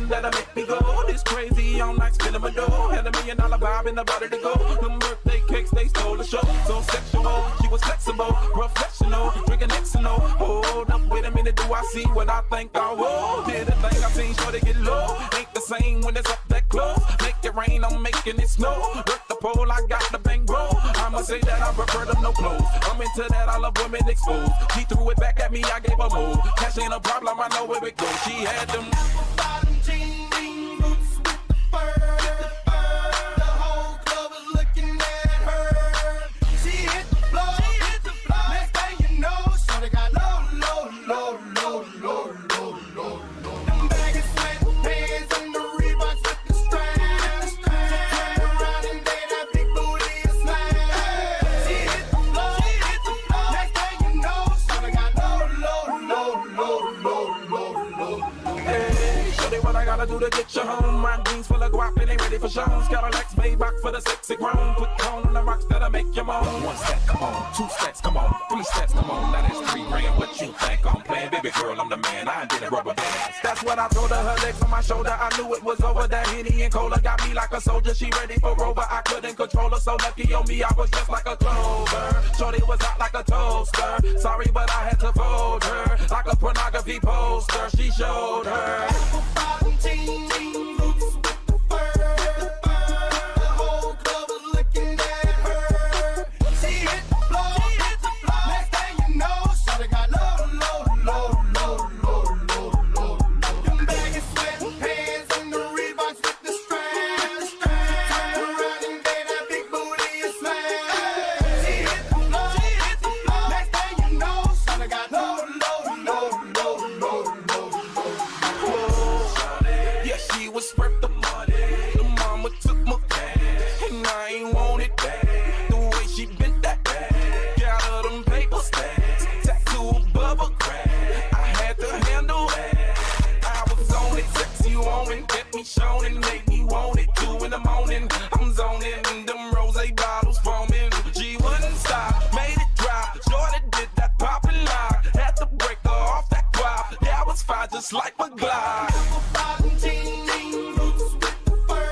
something that'll make me go this crazy all night, spinning my dough. Had $1 million vibe in the body to go. Them birthday cakes, they stole the show. So sexual, she was flexible, professional, drinking Xano. Hold up, wait a minute, do I see what I think I will? Did a thing I seen, sure to get low. Ain't the same when it's up that close. Make it rain, I'm making it snow. Work the pole, I got the bankroll. I'ma say that I prefer them no clothes. I'm into that, I love women exposed. She threw it back at me, I gave her move. Cash ain't a problem, I know where it goes. She had them bottom jean boots with the fur. The whole club was looking at her. She hit the floor. Next thing you know, shorty got low. Them baggy sweatpants and the Reeboks with the straps. Turn around and they that big booty a smash. She hit the floor. Next thing you know, shorty got low. Hey, shorty, what I gotta do to get you home? My jeans full of guap and ain't ready for shows. Cadillacs, Maybach for the sexy grown. Put cone on the rocks that'll make you moan. 1 step, come on. 2 steps, come on. 3 steps, come on. Now that's 3 grand. What you think I'm playing? Baby girl, I'm the man. I did a rubber bands. That's what I told her. Her legs on my shoulder. I knew it was over. That Henny and Cola got me like a soldier. She ready for Rover. I couldn't control her. So lucky on me, I was just like a clover. Shorty was hot like a toaster. Sorry, but I had to fold her like a pornography poster. She showed her. Jean boots with the fur. The whole club was looking at her. She hit the floor. Next thing you know, shorty got low. Them baggy sweatpants and the Reeboks with the straps. Turn around and get that big booty a smash. She hit the floor. Next thing you know, shorty got low. Yeah, she was worth the money. The mama took my cash, and I ain't want it back. The way she bent that back, got her them paper stacks, tattoo above her crack. I had to handle that. I was on it, sexy woman, kept me showing and made me want it. 2 in the morning, I'm zoning, and them rosé bottles foaming. She wouldn't stop, made it drop. Jordan did that poppin' lock. Had to break her off that guap. That was fire, just like a glide. Jean boots with the fur.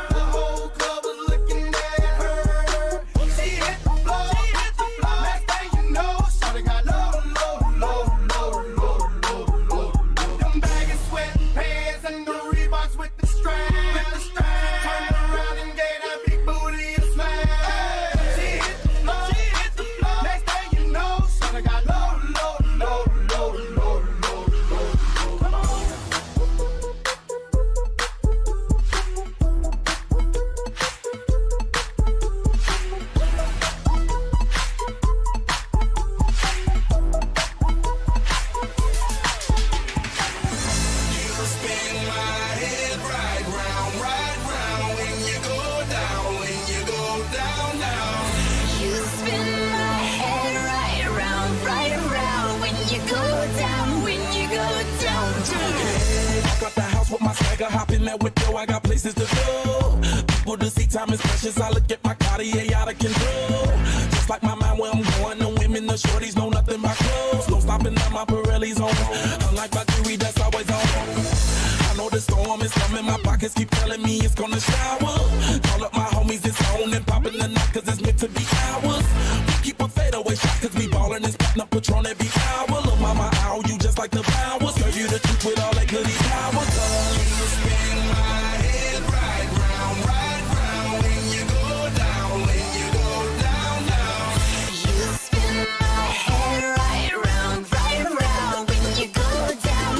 The whole club was looking at her. She hit the floor. Next thing you know, shorty got low. Them baggy sweatpants and the Reeboks with the straps. Turn around and get that big booty a smash. She hit the floor. Next thing you know, shorty got low. Hop in that window, I got places to go. People to see, time is precious. I look at my Cartier out of control. Just like my mind where I'm going. The women, the shorties know nothing but clothes. No stopping at my Pirelli's on. Unlike my jewelry, that's always on. I know the storm is coming. My pockets keep telling me it's gonna shower. Call up my homies, it's on and popping the night, cause it's meant to be ours. We keep a fadeaway shot, cause we ballin' and spittin' up Patron every hour. Look, mama, ow, you just like the powers. Girl, you the truth with all that goody powers. Spin my head right round when you go down, down. You spin my head right round when you go down,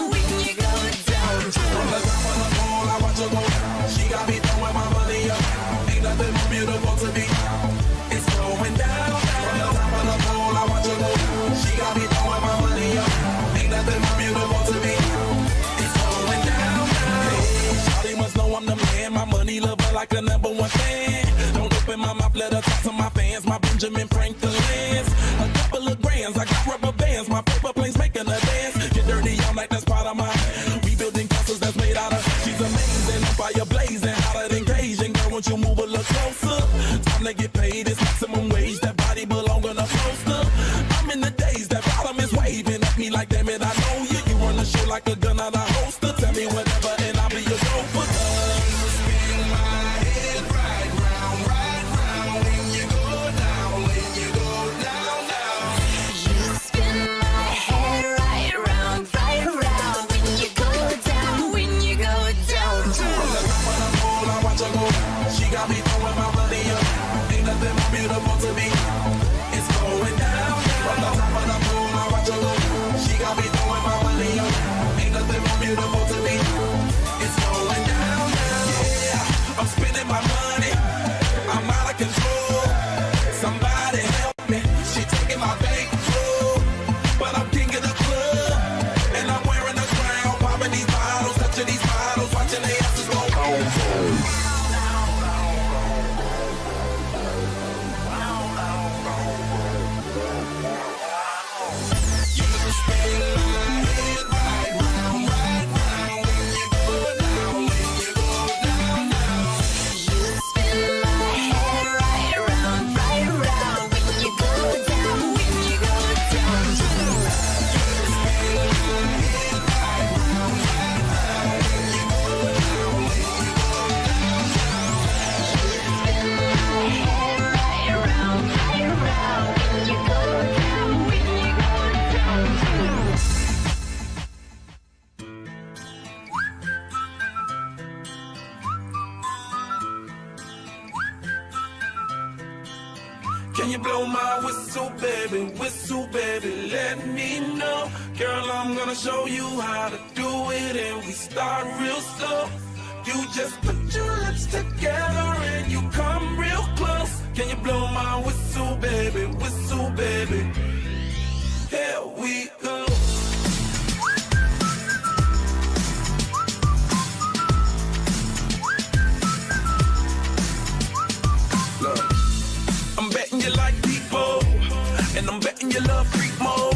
From the top of the pole, I watch her go down. She got me throwing my money up. Ain't nothing more beautiful to be. It's going down. From the top of the pole, I watch her go down. She got me throwing my money up. Ain't nothing more beautiful to be. I'm the man, my money lover like a #1 fan. Don't open my mouth, let her talk to my fans. My Benjamin Franklin's, a couple of grands. I got rubber bands, my paper planes making a dance. Get dirty all night, that's part of my. We building castles that's made out of. She's amazing, on fire blazing, hotter than Cajun. Girl, won't you move a little closer? Time to get paid, it's maximum wage. That body belong on a poster. I'm in the days, that bottom is waving at me like, damn it, I know you. You run the show like a gun out of holster. Tell me what. got me throwing my money up. Ain't nothing more beautiful to me. It's going down, down. From the top of the moon, I watch her go. She got me throwing my money up. Ain't nothing more beautiful to me. It's going down, down. Yeah, I'm spending my money. I'm out of control. Somebody help me. She taking my bankroll, but I'm king of the club, and I'm wearing a crown. Popping these bottles, touching these bottles, watching the asses go boom, boom. You spin my head right round, when you go down, when you go down, down. You spin my head right round, when you go down, when you go down. You spin my head right round, when you go down, when you go down, down. Spin my head right round, when you go down, when you go down. Can you blow my whistle, baby, let me know. Girl, I'm gonna show you how to do it, and we start real slow. You just put your lips together and you come real close. Can you blow my whistle, baby, here we go. Look, I'm betting you like people, and I'm betting you love freak mode,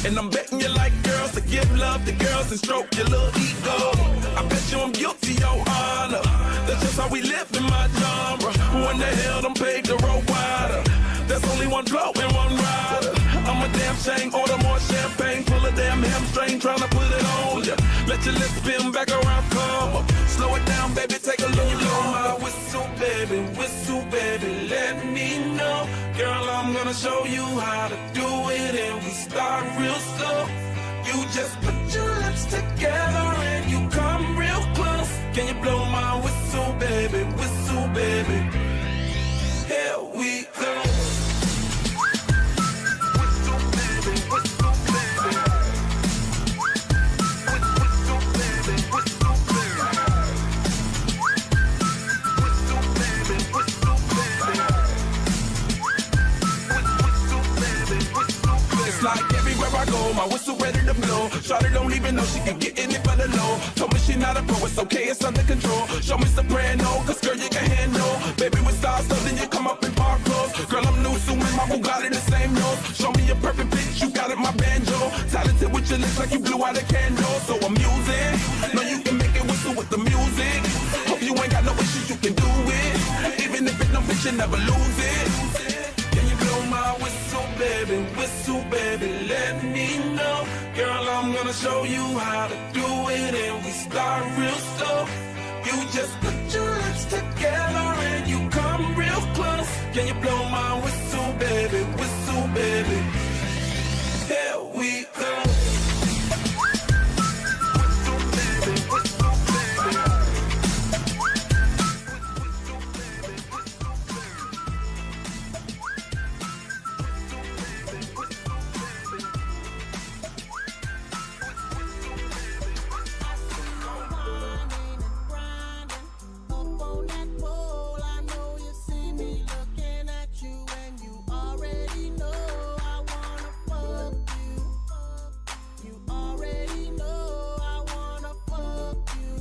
and I'm betting you like girls to give love to girls and stroke your little ego. I bet you I'm guilty, your honor. That's just how we live in my genre. Who in the hell done paved the road wider? There's only one blow and one rider. I'm a damn shame, order more champagne, pull a damn hamstring, tryna put it on ya. Let your lips spin back around, come up. Slow it down, baby, take a look. Blow my whistle, baby, let me know. Girl, I'm gonna show you how to do it, and we start real slow. You just put your lips together and you come real close. Can you blow my whistle, baby, here we go. Whistle, baby, whistle, baby. Whistle, baby, whistle, baby. Whistle, baby, whistle, baby. Whistle, baby, whistle, baby. It's like everywhere I go, my whistle ready to blow. Shawty don't even know she can get in it for the low. Told me she not a pro, it's okay, it's under control. Show me soprano, cause girl you can handle. Baby with stars, so then you come up in park clothes. Girl I'm new, so my Bugatti the same nose. Show me a perfect pitch, you got it, my banjo. Talented with your lips like you blew out a candle. So I'm using, know you can make it whistle with the music. Hope you ain't got no issues, you can do it. Even if it don't fit, you never lose it. Can you blow my whistle, baby, let me know. Girl, I'm gonna show you how to do it, and we start real slow. You just put your lips together and you come real close. Can you blow my whistle, baby, here we go. Whistle, baby, whistle, baby. Whistle, baby, whistle, Up on that pole, I know you see me looking at you, and you already know I wanna fuck you. You already know I wanna fuck you.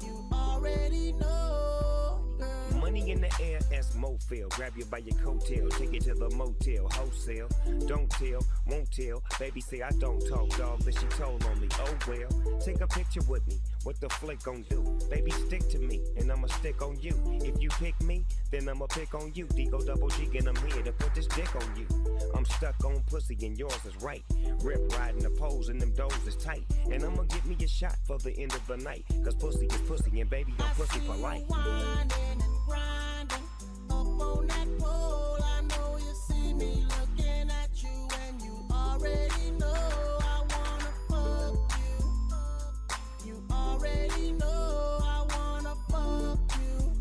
You already know, girl. Money in the air, as Mofil. Grab you by your coattail, take it to the motel, wholesale. Don't tell, won't tell. Baby say I don't talk, dog, but she told on me. Oh well, take a picture with me. What the flick gon' do? Baby, stick to me, and I'ma stick on you. If you pick me, then I'ma pick on you. Digo double G, and I'm here to put this dick on you. I'm stuck on pussy, and yours is right. Rip riding the poles, and them doors is tight. And I'ma get me a shot for the end of the night. Cause pussy is pussy, and baby, I'm pussy for life. Winding and grinding up on that pole. I know you see me looking at you, and you already know I wanna fuck you. You already know I wanna fuck you.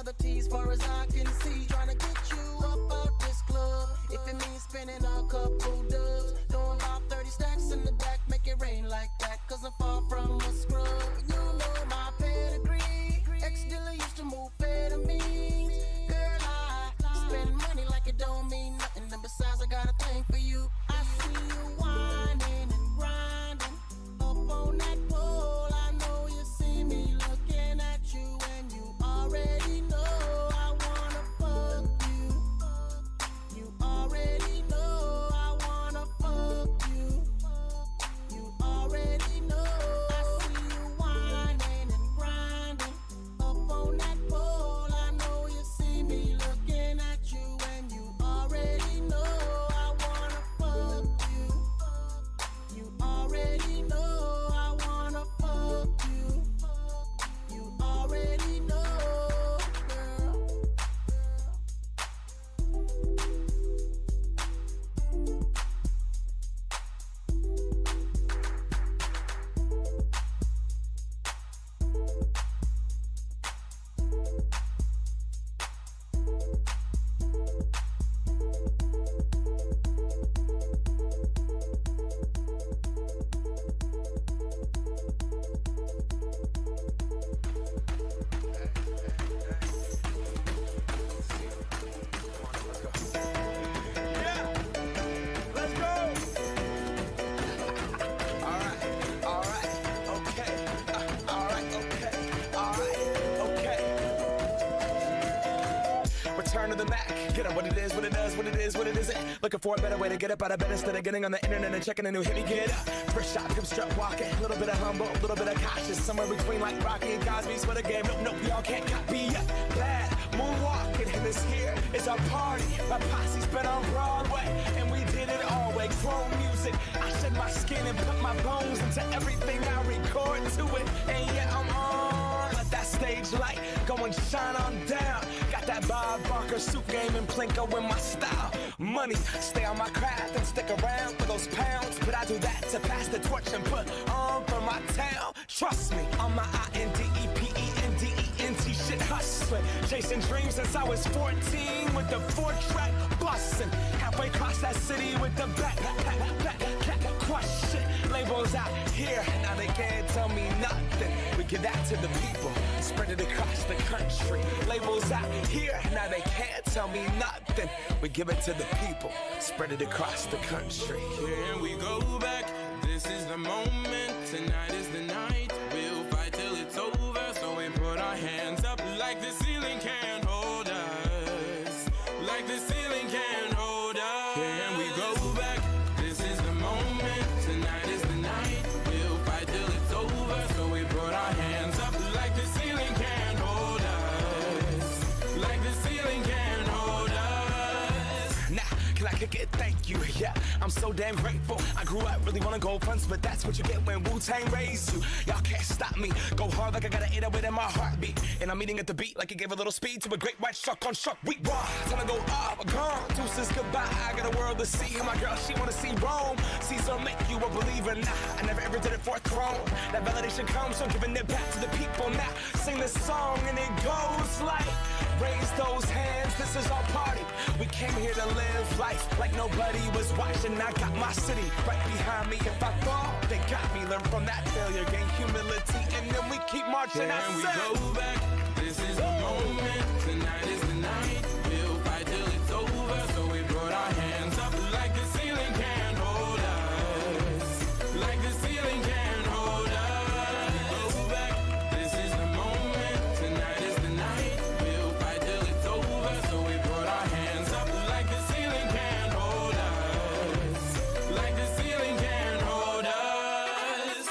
another tease far as I can see. Trying to get you up out this club. If it means spending a couple dubs, throwing about 30 stacks in the back, make it rain like that. Cause I'm far from a scrub. You know my pedigree. Ex-dealer used to move amphetamines. Girl, I spend money like it don't mean nothing. And besides, I got a thing for you. I see you whining and grinding up on that pole. I know you see me looking at you, and you already know I wanna fuck you. You already know I wanna fuck you. You already know. I see you whining and grinding up on that pole. I know you see me looking at you, and you already know I wanna fuck you. You already know I wanna fuck you. You already know, girl. Let's go. Alright, okay. Okay. Return to the Mac. Get up what it is, what it does, what it is, what it isn't. Looking for a better way to get up out of bed instead of getting on the internet and checking a new hit. Me get up. First shot, come strut walking. A little bit of humble, a little bit of cautious. Somewhere between like Rocky and Cosby's for the game. Nope, y'all can't copy yet. Bad moonwalking, and this here is our party. My posse's been on Broadway, and we did it all way. Grown music, I shed my skin and put my bones into everything I record to it. And yeah, I'm on. Let that stage light go and shine on down. Got that Bob Barker suit game and Plinko in my style. Money, stay on my craft and stick around for those pounds. But I do that to pass the torch and put on for my town. Trust me, on my INDEPENDENT shit hustling. Chasing dreams since I was 14 with the 4-track bustin'. Halfway across that city with the back crush shit. Labels out here, now they can't tell me nothing. We give that to the people, spread it across the country. Labels out here, now they can't tell me nothing. We give it to the people, spread it across the country. Here we go back, this is the moment, tonight is the night. We'll fight till it's over, so we put our hands up like the ceiling can't hold us. Like the ceiling can't hold us. Here we go back, this is the moment, tonight is the night. We'll fight till it's over, so we put our hands up like the ceiling can't hold us. Like the ceiling can't hold us. Nah, can I kick it? Thank you, yeah, I'm so damn grateful. I grew up really wanna go fronts, but that's what you get when Wu-Tang raised you. Y'all can't stop me, go hard like I got an 808 in my heartbeat. And I'm eating at the beat like it gave a little speed to a great white shark on shark week. Raw, time to go up, gone, deuces goodbye. I got a world to see, and my girl, she wanna see Rome. Caesar make you a believer, nah, I never ever did it for a throne. That validation comes from giving it back to the people. Now, sing this song and it goes like, raise those hands, this is our party. We came here to live life like nobody was watching. I got my city right behind me. If I fall, they got me. Learn from that failure, gain humility, and then we keep marching. And we go back, this is the moment, tonight is the night. We'll fight till it's over, so we put our hands up like the ceiling can't hold us. Like the ceiling can't hold us. Go back, this is the moment, tonight is the night. We'll fight till it's over, so we put our hands up like the ceiling can't hold us. Like the ceiling can't hold us.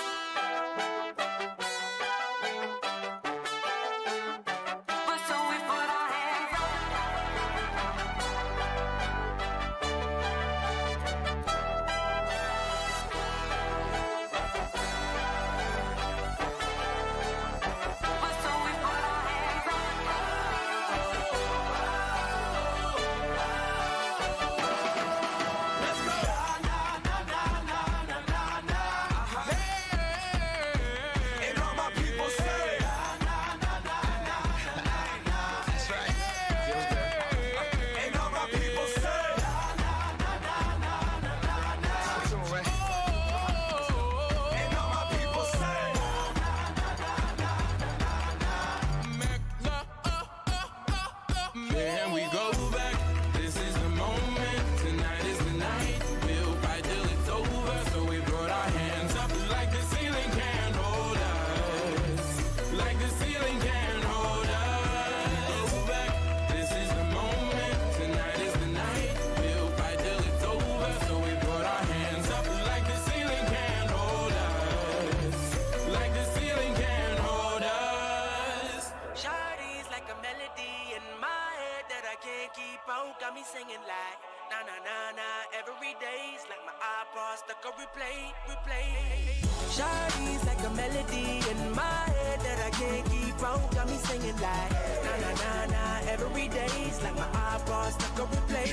I can't keep out, got me singing like na na na na. Every day's like my iPod stuck on replay, replay. Shawty's like a melody in my head that I can't keep out, got me singing like na na na na. Every day's like my iPod stuck on replay,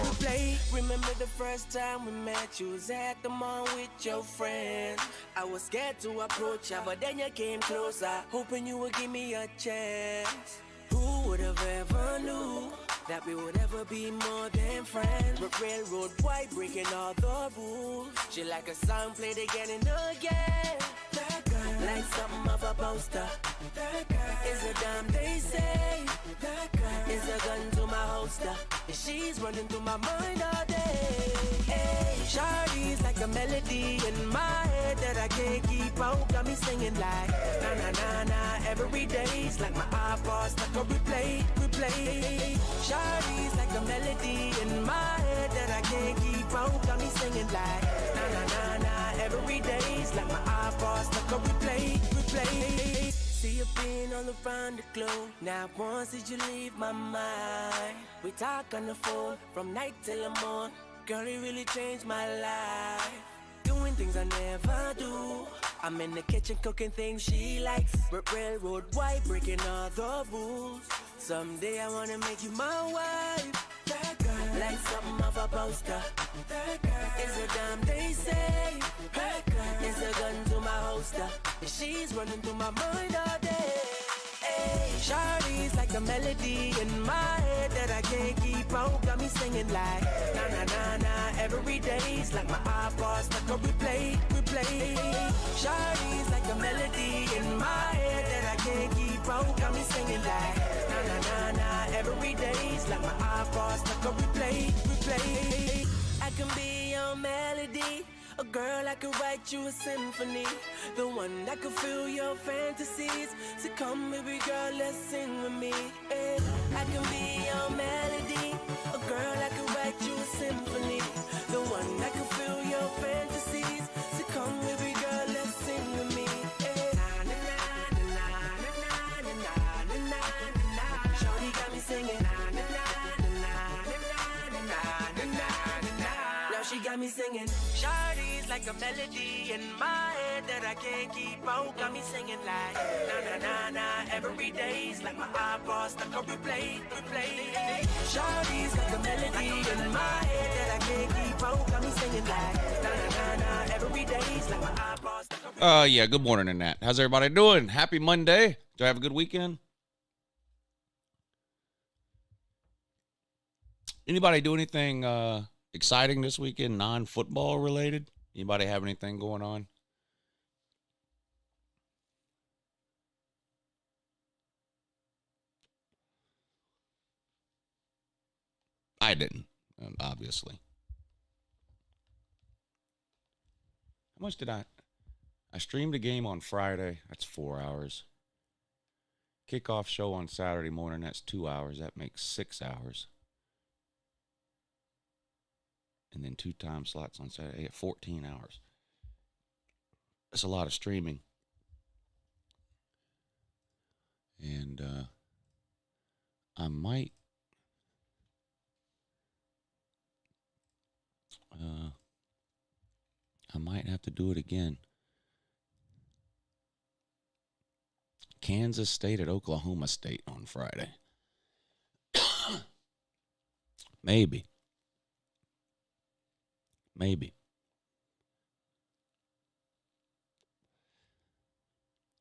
replay. Remember the first time we met, you was at the mall with your friends. I was scared to approach ya, but then you came closer, hoping you would give me a chance. Who would have ever knew that we would ever be more than friends? But railroad white breaking all the rules. She like a song played again and again. That girl, like something of a poster. That girl is a damn they say. That girl is a gun to my holster. And she's running through my mind all day. Hey, Shawty's like a melody in my head that I can't keep out. Got me singing like na na na na. Every day's like my iPod stuck on replay, replay. Shawty's like a melody in my head that I can't keep out. Got me singing like na na na na. Every day's like my iPod stuck on replay, replay. See you being all around the globe. Now once did you leave my mind? We talk on the phone from night till the morning. Girl, it really changed my life. Doing things I never do. I'm in the kitchen cooking things she likes. Railroad white breaking all the rules. Someday I wanna make you my wife. That girl, like something of a poster. That girl is a damn they say. That girl is a gun to my holster. And she's running through my mind all day. Hey, Shawty's like a melody in my head that I can't keep out. Got me singing like na na na na. Every day's like my iPod stuck on replay, replay. Shawty's like a melody in my head that I can't keep out. Got me singing like na na na na. Every day's like my iPod stuck on replay, replay. I can be your melody. A girl, I could write you a symphony. The one that could fill your fantasies. So come, baby girl, let's sing with me. Hey, I can be your melody. A girl, I could write you a symphony. The one that could fill your fantasies. So come, baby girl, let's sing with me. Hey, na na na na na na na na na na. Shawty got me singing. Na na na na na na na na na. Now she got me singing. Shawty's like a melody in my head that I can't keep out. Got me singing like na na na na. Every day's like my iPod stuck on replay, replay. Shawty's like a melody in my head that I can't keep out. Got me singing like na na na na. Every day's like my iPod stuck on replay. Yeah, good morning, Annette. How's everybody doing? Happy Monday. Do I have a good weekend? Anybody do anything exciting this weekend, non-football related? Anybody have anything going on? I didn't, obviously. How much did I streamed a game on Friday. That's 4 hours. Kickoff show on Saturday morning. That's 2 hours. That makes 6 hours. And then 2 time slots on Saturday at 14 hours. That's a lot of streaming. And I might have to do it again. Kansas State at Oklahoma State on Friday. Maybe.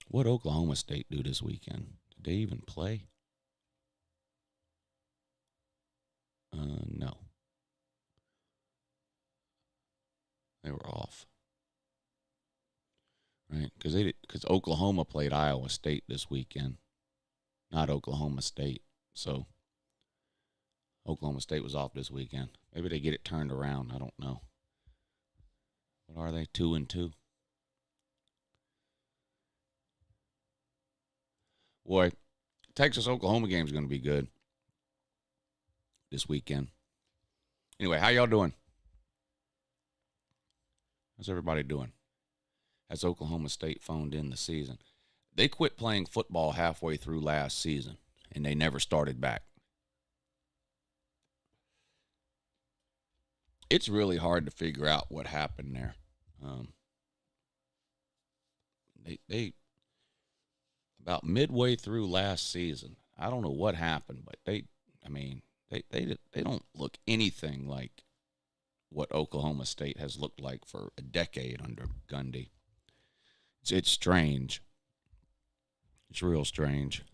What Oklahoma State do this weekend? Did they even play? No. They were off. Right? Because Oklahoma played Iowa State this weekend, not Oklahoma State. So Oklahoma State was off this weekend. Maybe they get it turned around. I don't know. What are they? 2-2. Boy, Texas-Oklahoma game is going to be good this weekend. Anyway, how y'all doing? How's everybody doing? Has Oklahoma State phoned in the season? They quit playing football halfway through last season, and they never started back. It's really hard to figure out what happened there. They about midway through last season, I don't know what happened, but they don't look anything like what Oklahoma State has looked like for a decade under Gundy. It's strange. It's real strange.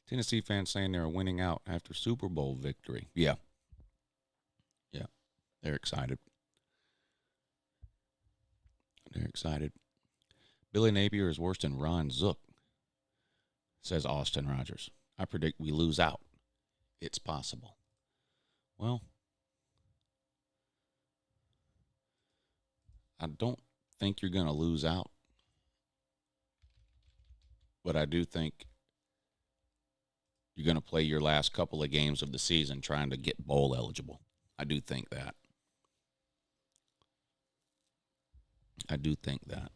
Tennessee fans saying they're winning out after Super Bowl victory. Yeah. Yeah. They're excited. They're excited. Billy Napier is worse than Ron Zook, says Austin Rogers. I predict we lose out. It's possible. Well, I don't think you're going to lose out. But I do think you're going to play your last couple of games of the season trying to get bowl eligible. I do think that. I do think that.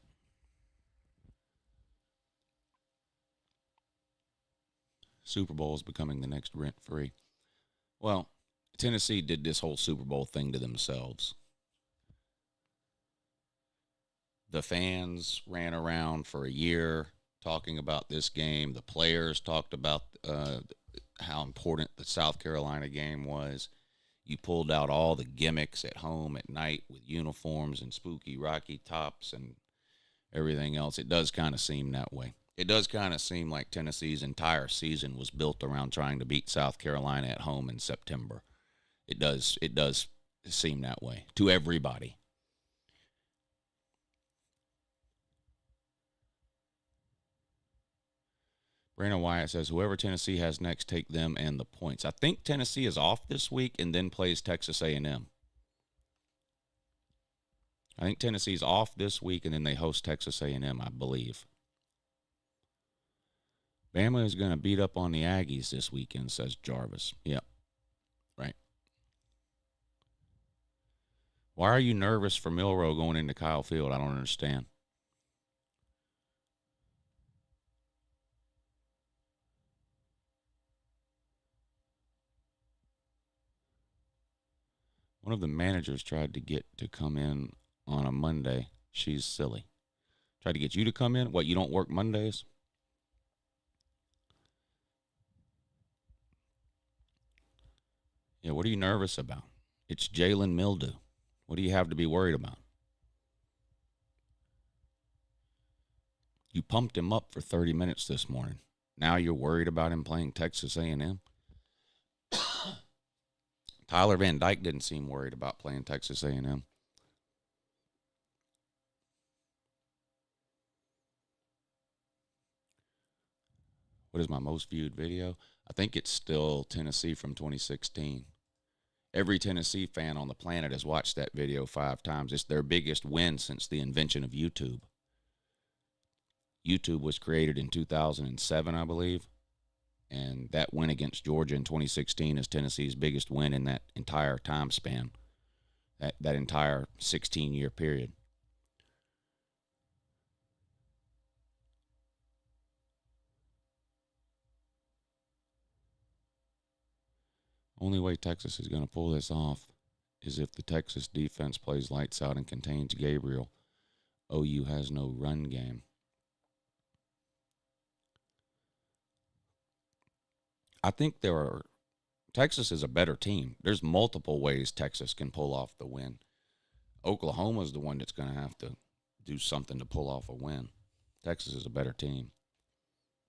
Super Bowl is becoming the next rent-free. Well, Tennessee did this whole Super Bowl thing to themselves. The fans ran around for a year talking about this game. The players talked about how important the South Carolina game was. You pulled out all the gimmicks at home at night with uniforms and spooky Rocky tops and everything else. It does kind of seem that way. It does kind of seem like Tennessee's entire season was built around trying to beat South Carolina at home in September. It does seem that way to everybody. Brandon Wyatt says, whoever Tennessee has next, take them and the points. I think Tennessee is off this week and then plays Texas A&M. I think Tennessee's off this week and then they host Texas A&M, I believe. Bama is going to beat up on the Aggies this weekend, says Jarvis. Yep, right. Why are you nervous for Milroe going into Kyle Field? I don't understand. One of the managers tried to get to come in on a Monday. She's silly. Tried to get you to come in? What, you don't work Mondays? Yeah, what are you nervous about? It's Jalen Mildew. What do you have to be worried about? You pumped him up for 30 minutes this morning. Now you're worried about him playing Texas A&M? Tyler Van Dyke didn't seem worried about playing Texas A&M. What is my most viewed video? I think it's still Tennessee from 2016. Every Tennessee fan on the planet has watched that video 5 times. It's their biggest win since the invention of YouTube. YouTube was created in 2007, I believe. And that win against Georgia in 2016 is Tennessee's biggest win in that entire time span, that entire 16-year period. Only way Texas is going to pull this off is if the Texas defense plays lights out and contains Gabriel. OU has no run game. I think Texas is a better team. There's multiple ways Texas can pull off the win. Oklahoma's the one that's going to have to do something to pull off a win. Texas is a better team.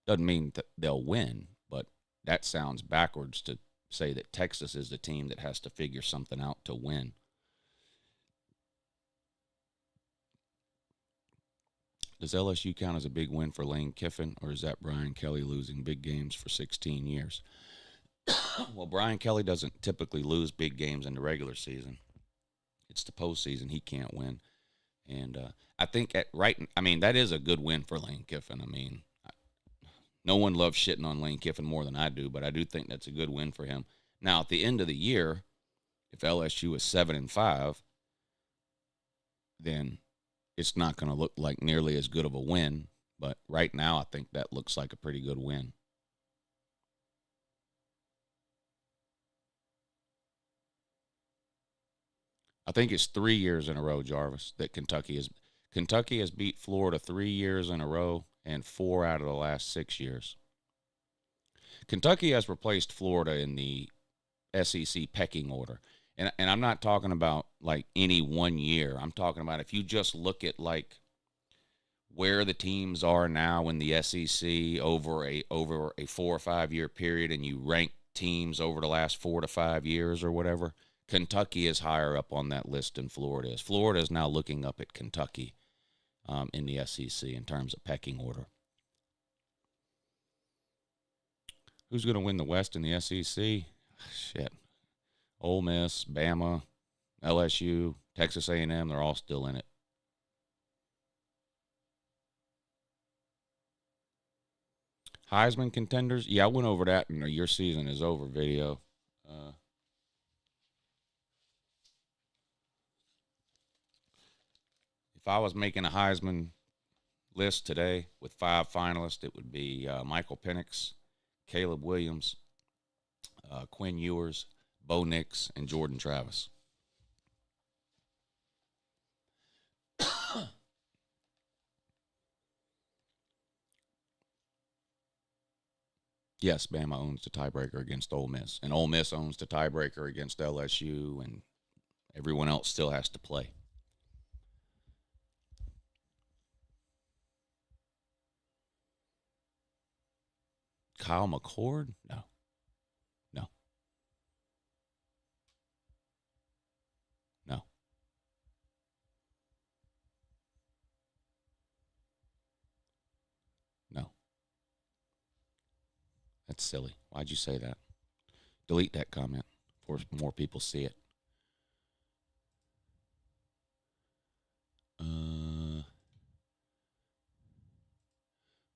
Doesn't mean that they'll win, but that sounds backwards to say that Texas is the team that has to figure something out to win. Does LSU count as a big win for Lane Kiffin, or is that Brian Kelly losing big games for 16 years? Well, Brian Kelly doesn't typically lose big games in the regular season. It's the postseason he can't win. And I think that is a good win for Lane Kiffin. I mean, no one loves shitting on Lane Kiffin more than I do, but I do think that's a good win for him. Now, at the end of the year, if LSU is 7-5, then it's not going to look like nearly as good of a win But right now, I think that looks like a pretty good win. I think it's 3 years in a row, Jarvis, that Kentucky has beat Florida 3 years in a row and 4 out of the last 6 years. Kentucky has replaced Florida in the SEC pecking order. And I'm not talking about like any 1 year. I'm talking about if you just look at like where the teams are now in the SEC over a 4 or 5 year period, and you rank teams over the last 4 to 5 years or whatever, Kentucky is higher up on that list than Florida is. Florida is now looking up at Kentucky in the SEC in terms of pecking order. Who's going to win the West in the SEC? Shit. Ole Miss, Bama, LSU, Texas A&M, they're all still in it. Heisman contenders? Yeah, I went over that in the Your Season Is Over video. If I was making a Heisman list today with 5 finalists, it would be Michael Penix, Caleb Williams, Quinn Ewers, Bo Nix, and Jordan Travis. Yes, Bama owns the tiebreaker against Ole Miss, and Ole Miss owns the tiebreaker against LSU, and everyone else still has to play. Kyle McCord? No. No. No. No. That's silly. Why'd you say that? Delete that comment before more people see it.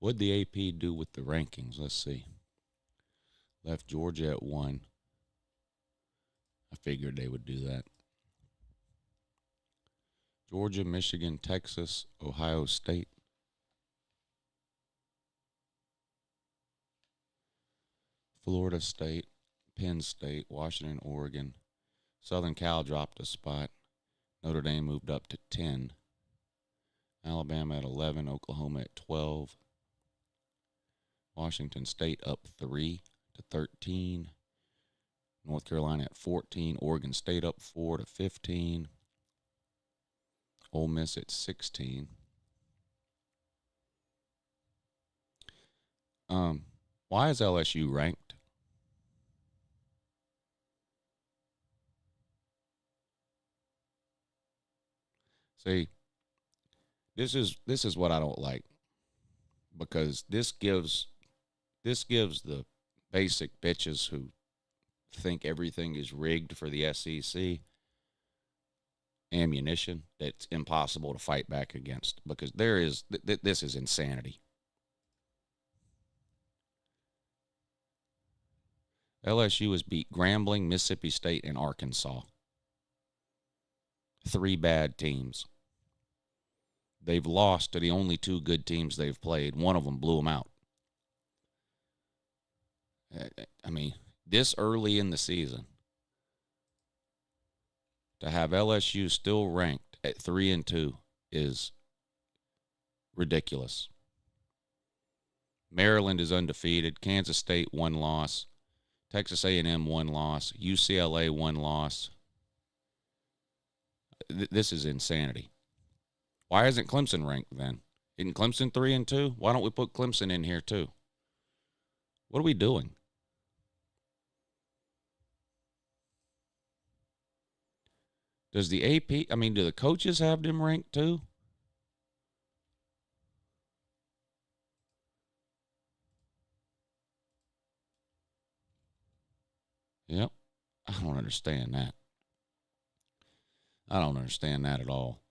What'd the AP do with the rankings? Let's see. Left Georgia at 1. I figured they would do that. Georgia, Michigan, Texas, Ohio State. Florida State, Penn State, Washington, Oregon. Southern Cal dropped a spot. Notre Dame moved up to 10. Alabama at 11, Oklahoma at 12. Washington State up 3 to 13. North Carolina at 14. Oregon State up 4 to 15. Ole Miss at 16. Why is LSU ranked? See, this is what I don't like, because this gives the basic bitches who think everything is rigged for the SEC ammunition that's impossible to fight back against, because this is insanity. LSU has beat Grambling, Mississippi State, and Arkansas. 3 bad teams. They've lost to the only 2 good teams they've played. One of them blew them out. I mean, this early in the season, to have LSU still ranked at 3-2 is ridiculous. Maryland is undefeated. Kansas State 1 loss. Texas A&M 1 loss. UCLA 1 loss. This is insanity. Why isn't Clemson ranked then? Isn't Clemson 3-2? Why don't we put Clemson in here too? What are we doing? Does the AP, do the coaches have them ranked too? Yep. I don't understand that. I don't understand that at all.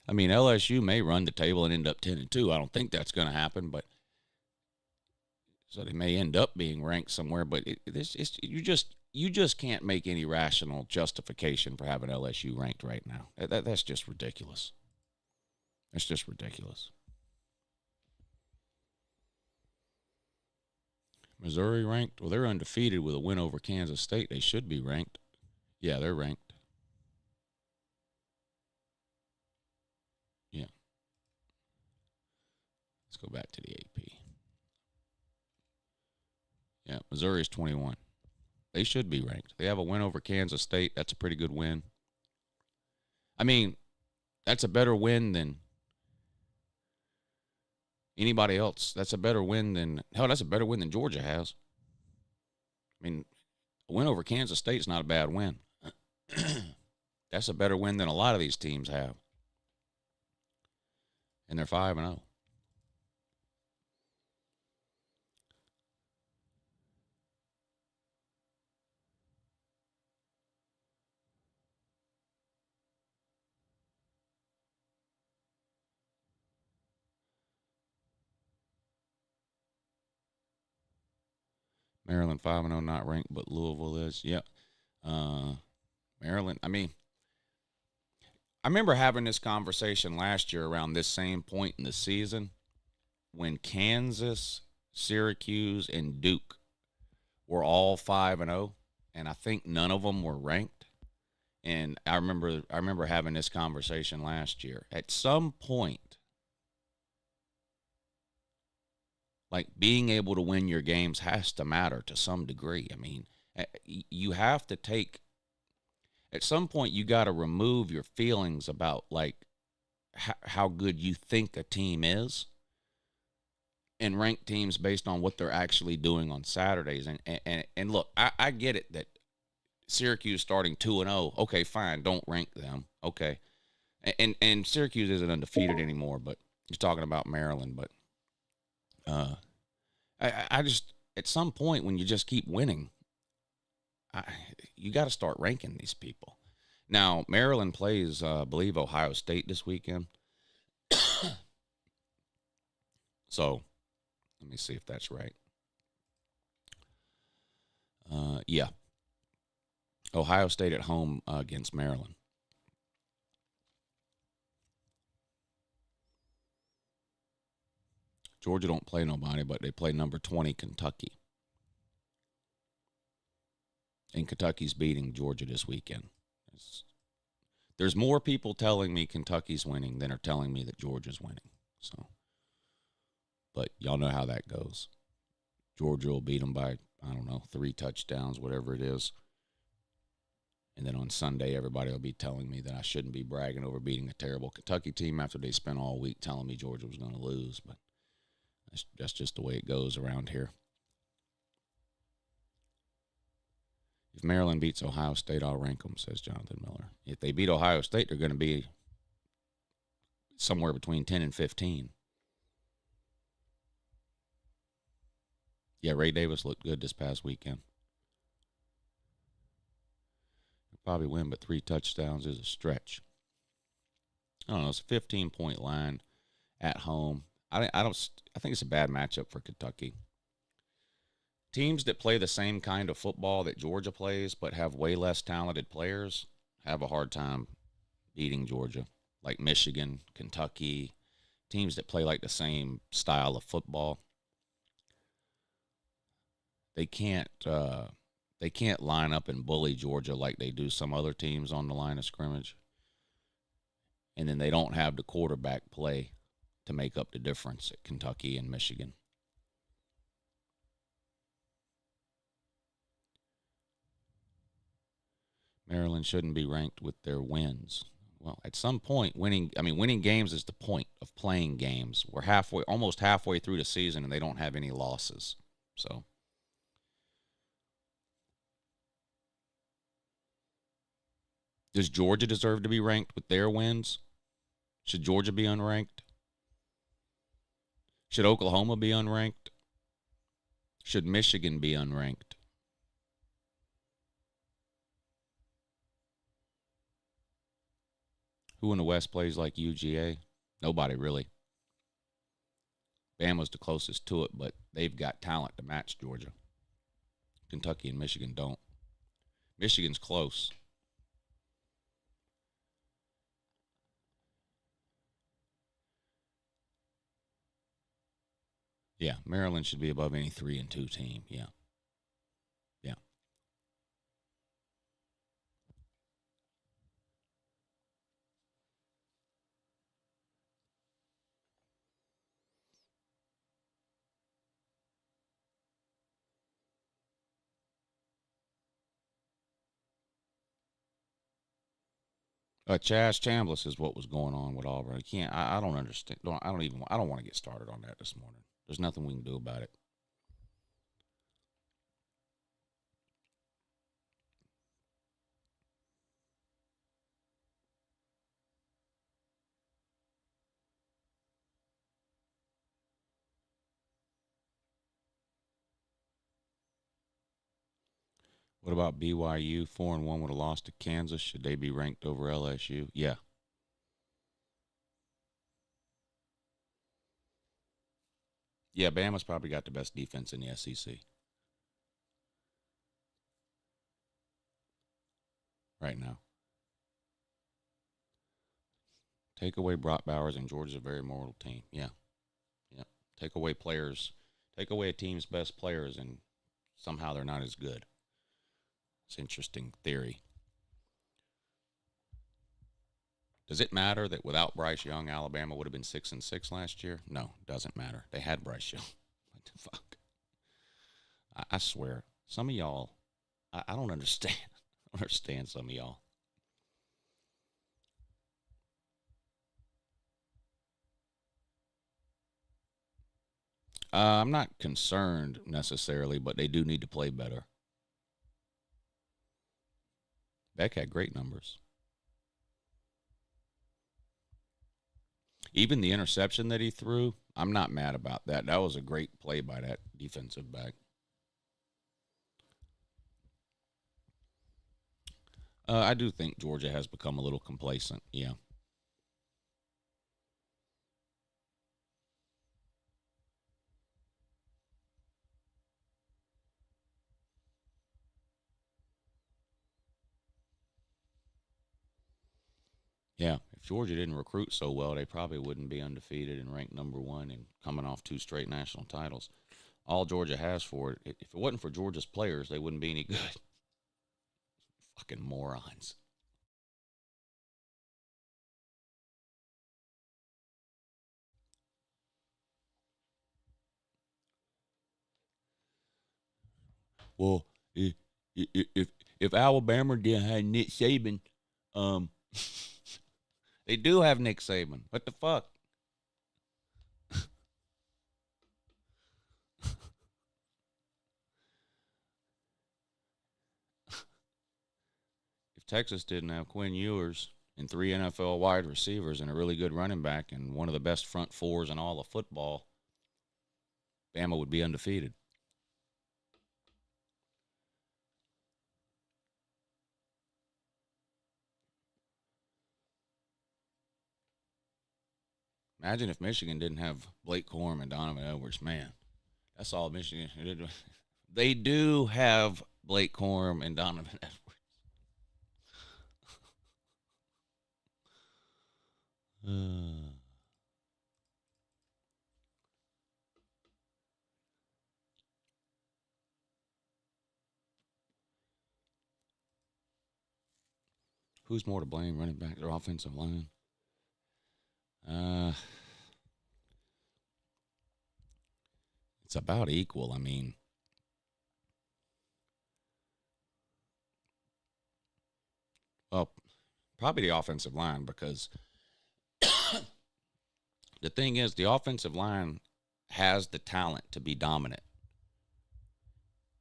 LSU may run the table and end up 10-2. I don't think that's going to happen, but so they may end up being ranked somewhere. But you just can't make any rational justification for having LSU ranked right now. That's just ridiculous. That's just ridiculous. Missouri ranked? Well, they're undefeated with a win over Kansas State. They should be ranked. Yeah, they're ranked. Yeah. Let's go back to the AP. Yeah, Missouri's 21. They should be ranked. They have a win over Kansas State. That's a pretty good win. I mean, that's a better win than anybody else. That's a better win than, hell, that's a better win than Georgia has. I mean, a win over Kansas State's not a bad win. That's a better win than a lot of these teams have. And they're 5-0. Maryland 5-0, not ranked, but Louisville is. Yep. Maryland, I mean, I remember having this conversation last year around this same point in the season when Kansas, Syracuse, and Duke were all 5-0, and I think none of them were ranked. And I remember having this conversation last year. At some point, like, being able to win your games has to matter to some degree. I mean, you have to take, at some point, you got to remove your feelings about, like, how good you think a team is and rank teams based on what they're actually doing on Saturdays. And look, I get it that Syracuse starting 2-0, okay, fine, don't rank them, okay. And Syracuse isn't undefeated anymore, but you're talking about Maryland, but I just, at some point when you just keep winning, you got to start ranking these people. Now, Maryland plays, I believe, Ohio State this weekend. So, let me see if that's right. Yeah. Ohio State at home against Maryland. Georgia don't play nobody, but they play number 20, Kentucky. And Kentucky's beating Georgia this weekend. There's more people telling me Kentucky's winning than are telling me that Georgia's winning. So, but y'all know how that goes. Georgia will beat them by, I don't know, 3 touchdowns, whatever it is. And then on Sunday, everybody will be telling me that I shouldn't be bragging over beating a terrible Kentucky team after they spent all week telling me Georgia was going to lose. But that's just the way it goes around here. If Maryland beats Ohio State, I'll rank them, says Jonathan Miller. If they beat Ohio State, they're going to be somewhere between 10 and 15. Yeah, Ray Davis looked good this past weekend. He'll probably win, but 3 touchdowns is a stretch. I don't know. It's a 15-point line at home. I think it's a bad matchup for Kentucky. Teams that play the same kind of football that Georgia plays but have way less talented players have a hard time beating Georgia, like Michigan, Kentucky, teams that play like the same style of football. They can't line up and bully Georgia like they do some other teams on the line of scrimmage. And then they don't have the quarterback play to make up the difference at Kentucky and Michigan. Maryland shouldn't be ranked with their wins. Well, at some point, winning games is the point of playing games. We're almost halfway through the season, and they don't have any losses. So, does Georgia deserve to be ranked with their wins? Should Georgia be unranked? Should Oklahoma be unranked? Should Michigan be unranked? Who in the West plays like UGA? Nobody, really. Bama's the closest to it, but they've got talent to match Georgia. Kentucky and Michigan don't. Michigan's close. Yeah, Maryland should be above any 3-2 team. Yeah. Yeah. Chaz Chambliss is what was going on with Auburn. I don't understand. I don't want to get started on that this morning. There's nothing we can do about it. What about BYU? 4-1 would have lost to Kansas. Should they be ranked over LSU? Yeah. Yeah, Bama's probably got the best defense in the SEC right now. Take away Brock Bowers, and Georgia's a very mortal team. Yeah. Yeah. Take away players. Take away a team's best players, and somehow they're not as good. It's an interesting theory. Does it matter that without Bryce Young, Alabama would have been 6-6 last year? No, doesn't matter. They had Bryce Young. What the fuck? I swear, some of y'all, I don't understand. I don't understand some of y'all. I'm not concerned necessarily, but they do need to play better. Beck had great numbers. Even the interception that he threw, I'm not mad about that. That was a great play by that defensive back. I do think Georgia has become a little complacent, yeah. Yeah, if Georgia didn't recruit so well, they probably wouldn't be undefeated and ranked number 1 and coming off 2 straight national titles. All Georgia has for it, if it wasn't for Georgia's players, they wouldn't be any good. Fucking morons. Well, if Alabama didn't have Nick Saban, they do have Nick Saban. What the fuck? If Texas didn't have Quinn Ewers and 3 NFL wide receivers and a really good running back and one of the best front fours in all of football, Bama would be undefeated. Imagine if Michigan didn't have Blake Corum and Donovan Edwards. Man, that's all Michigan did. They do have Blake Corum and Donovan Edwards. Who's more to blame, running back or offensive line? It's about equal. I mean, well, probably the offensive line, because the thing is, the offensive line has the talent to be dominant.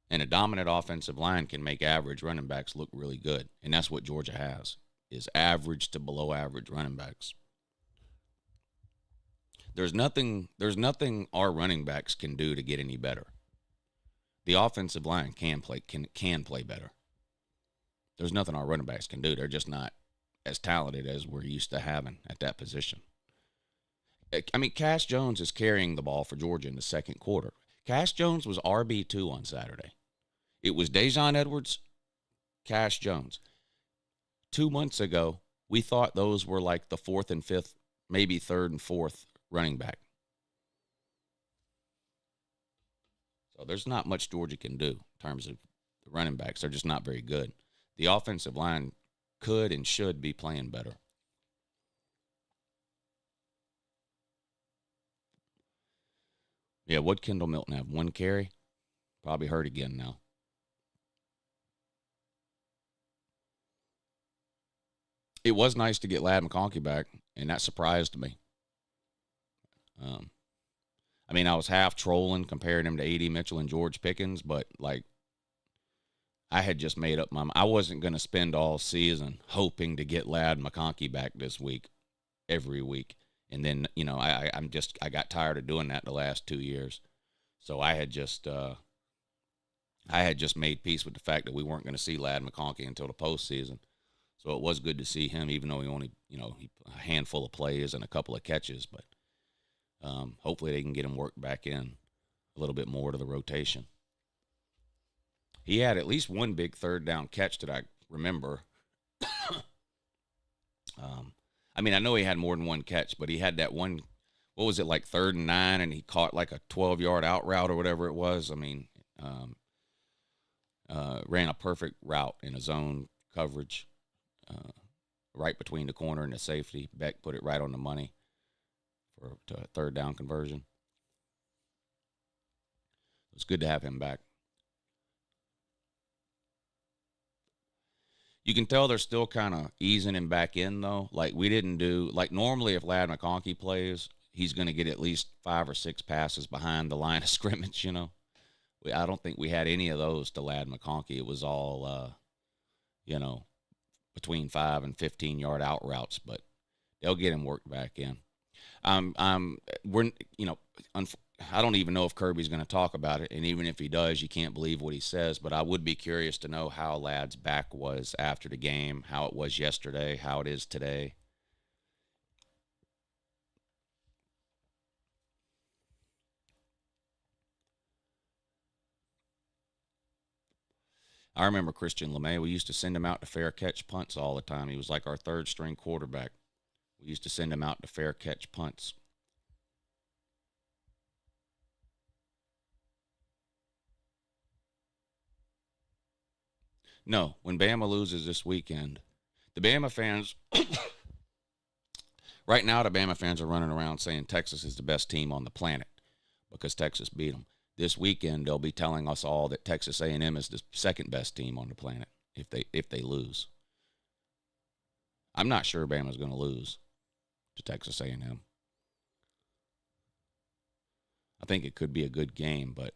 And a dominant offensive line can make average running backs look really good. And that's what Georgia has, is average to below average running backs. There's nothing our running backs can do to get any better. The offensive line can play better. There's nothing our running backs can do. They're just not as talented as we're used to having at that position. I mean, Cash Jones is carrying the ball for Georgia in the second quarter. Cash Jones was RB2 on Saturday. It was Dejon Edwards Cash Jones. 2 months ago, we thought those were like the fourth and fifth, maybe third and fourth running back. So there's not much Georgia can do in terms of the running backs. They're just not very good. The offensive line could and should be playing better. Yeah, would Kendall Milton have 1 carry? Probably hurt again now. It was nice to get Ladd McConkey back, and that surprised me. I mean, I was half trolling comparing him to A.D. Mitchell and George Pickens, but, like, I had just made up my mind. I wasn't going to spend all season hoping to get Ladd McConkey back this week, every week. And then, you know, I got tired of doing that the last 2 years. So I had just made peace with the fact that we weren't going to see Ladd McConkey until the postseason. So it was good to see him, even though he only, you know, a handful of plays and a couple of catches. But hopefully they can get him worked back in a little bit more to the rotation. He had at least one big third down catch that I remember. I mean, I know he had more than one catch, but he had that one, what was it, like 3rd and 9, and he caught like a 12-yard out route or whatever it was. I mean, ran a perfect route in a zone coverage, right between the corner and the safety. Beck put it right on the money for a third down conversion. It was good to have him back. You can tell they're still kind of easing him back in, though. Like, we didn't do – like, normally if Ladd McConkey plays, he's going to get at least 5 or 6 passes behind the line of scrimmage, you know. I don't think we had any of those to Ladd McConkey. It was all, you know, between 5 and 15-yard out routes, but they'll get him worked back in. We're, you know, I don't even know if Kirby's going to talk about it, and even if he does, you can't believe what he says, but I would be curious to know how Ladd's back was after the game, how it was yesterday, how it is today. I remember Christian LeMay. We used to send him out to fair catch punts all the time. He was like our third-string quarterback. We used to send him out to fair catch punts. No, when Bama loses this weekend, the Bama fans, right now the Bama fans are running around saying Texas is the best team on the planet because Texas beat them. This weekend they'll be telling us all that Texas A&M is the second best team on the planet if they lose. I'm not sure Bama's going to lose to Texas A&M. I think it could be a good game, but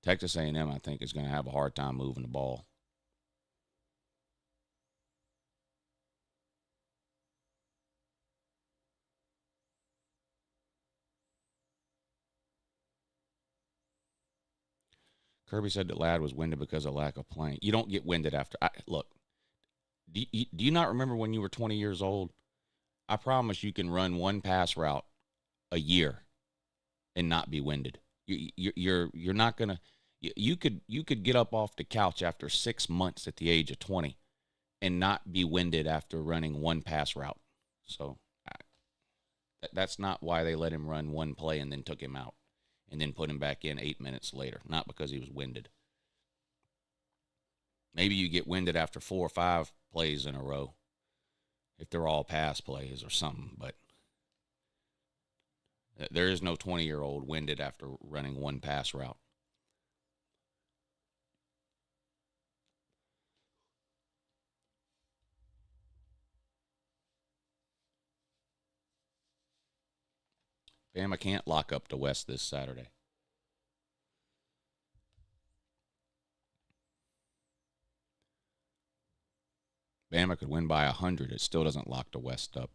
Texas A&M I think is going to have a hard time moving the ball. Kirby said that Ladd was winded because of lack of playing. You don't get winded after. Look, do you not remember when you were 20 years old? I promise you can run one pass route a year and not be winded. You're not gonna. You could get up off the couch after 6 months at the age of 20 and not be winded after running one pass route. So that's not why they let him run one play and then took him out and then put him back in 8 minutes later. Not because he was winded. Maybe you get winded after 4 or 5 plays in a row if they're all pass plays or something, but there is no 20-year-old winded after running one pass route. Bama can't lock up the West this Saturday. Bama could win by 100. It still doesn't lock the West up.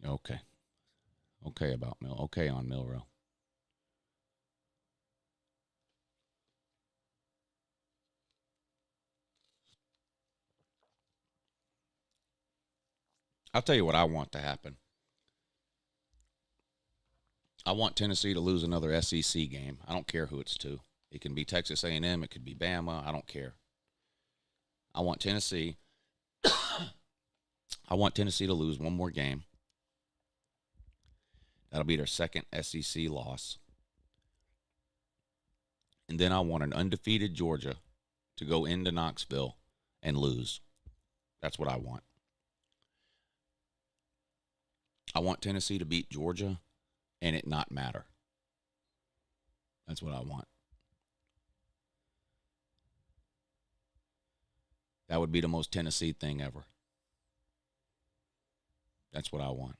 Okay. Okay about Mill. Okay on Milrow. I'll tell you what I want to happen. I want Tennessee to lose another SEC game. I don't care who it's to. It can be Texas A&M. It could be Bama. I don't care. I want Tennessee. I want Tennessee to lose one more game. That'll be their second SEC loss. And then I want an undefeated Georgia to go into Knoxville and lose. That's what I want. I want Tennessee to beat Georgia and it not matter. That's what I want. That would be the most Tennessee thing ever. That's what I want.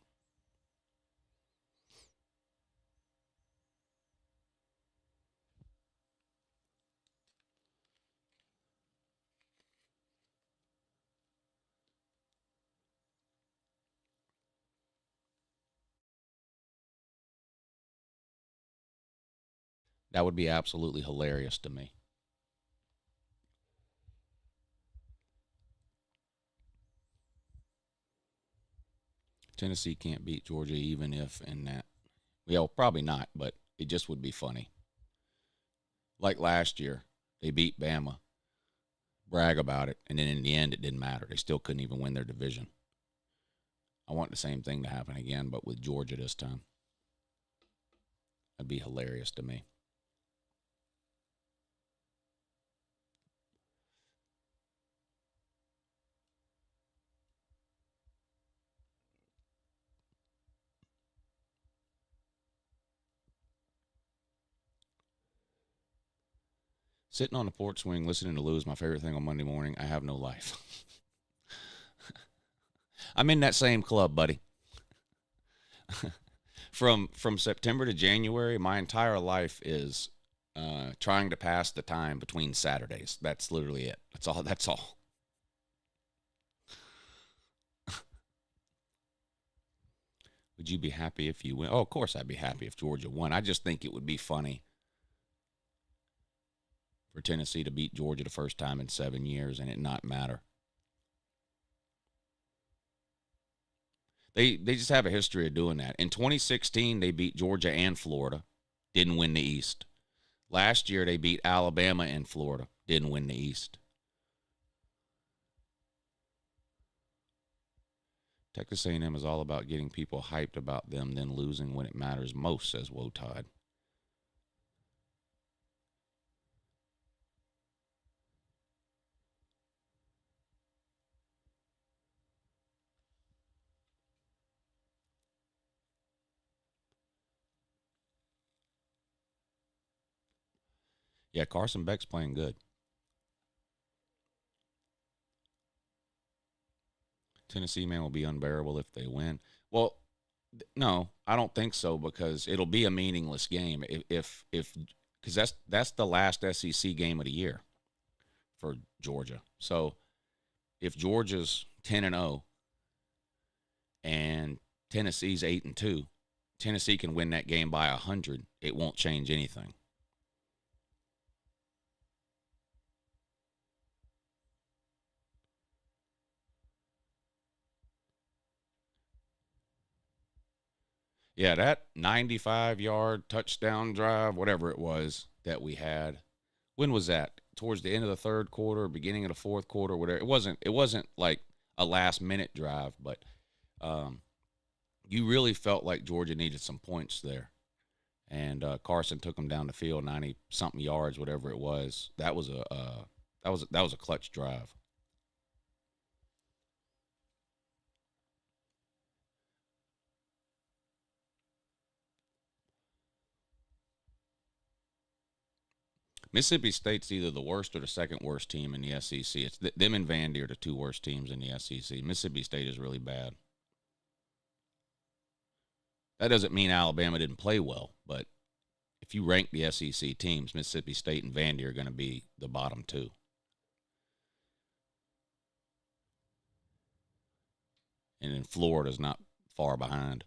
That would be absolutely hilarious to me. Tennessee can't beat Georgia even if in that. Well, probably not, but it just would be funny. Like last year, they beat Bama, brag about it, and then in the end, it didn't matter. They still couldn't even win their division. I want the same thing to happen again, but with Georgia this time. That'd be hilarious to me. Sitting on the porch swing, listening to Lou is my favorite thing on Monday morning. I have no life. I'm in that same club, buddy. From September to January, my entire life is trying to pass the time between Saturdays. That's literally it. That's all. Would you be happy if you win? Oh, of course I'd be happy if Georgia won. I just think it would be funny for Tennessee to beat Georgia the first time in 7 years and it not matter. They just have a history of doing that. In 2016, they beat Georgia and Florida, didn't win the East. Last year, they beat Alabama and Florida, didn't win the East. Texas A&M is all about getting people hyped about them, then losing when it matters most, says Wotod. Yeah, Carson Beck's playing good. Tennessee man will be unbearable if they win. Well, no, I don't think so because it'll be a meaningless game if because that's the last SEC game of the year for Georgia. So if Georgia's 10-0 and Tennessee's 8-2, Tennessee can win that game by 100. It won't change anything. Yeah, that 95-yard touchdown drive, whatever it was that we had. When was that? Towards the end of the third quarter, beginning of the fourth quarter, whatever. It wasn't like a last-minute drive, but you really felt like Georgia needed some points there. And Carson took them down the field, 90-something yards, whatever it was. That was a clutch drive. Mississippi State's either the worst or the second worst team in the SEC. It's them and Vandy are the two worst teams in the SEC. Mississippi State is really bad. That doesn't mean Alabama didn't play well, but if you rank the SEC teams, Mississippi State and Vandy are going to be the bottom two. And then Florida's not far behind.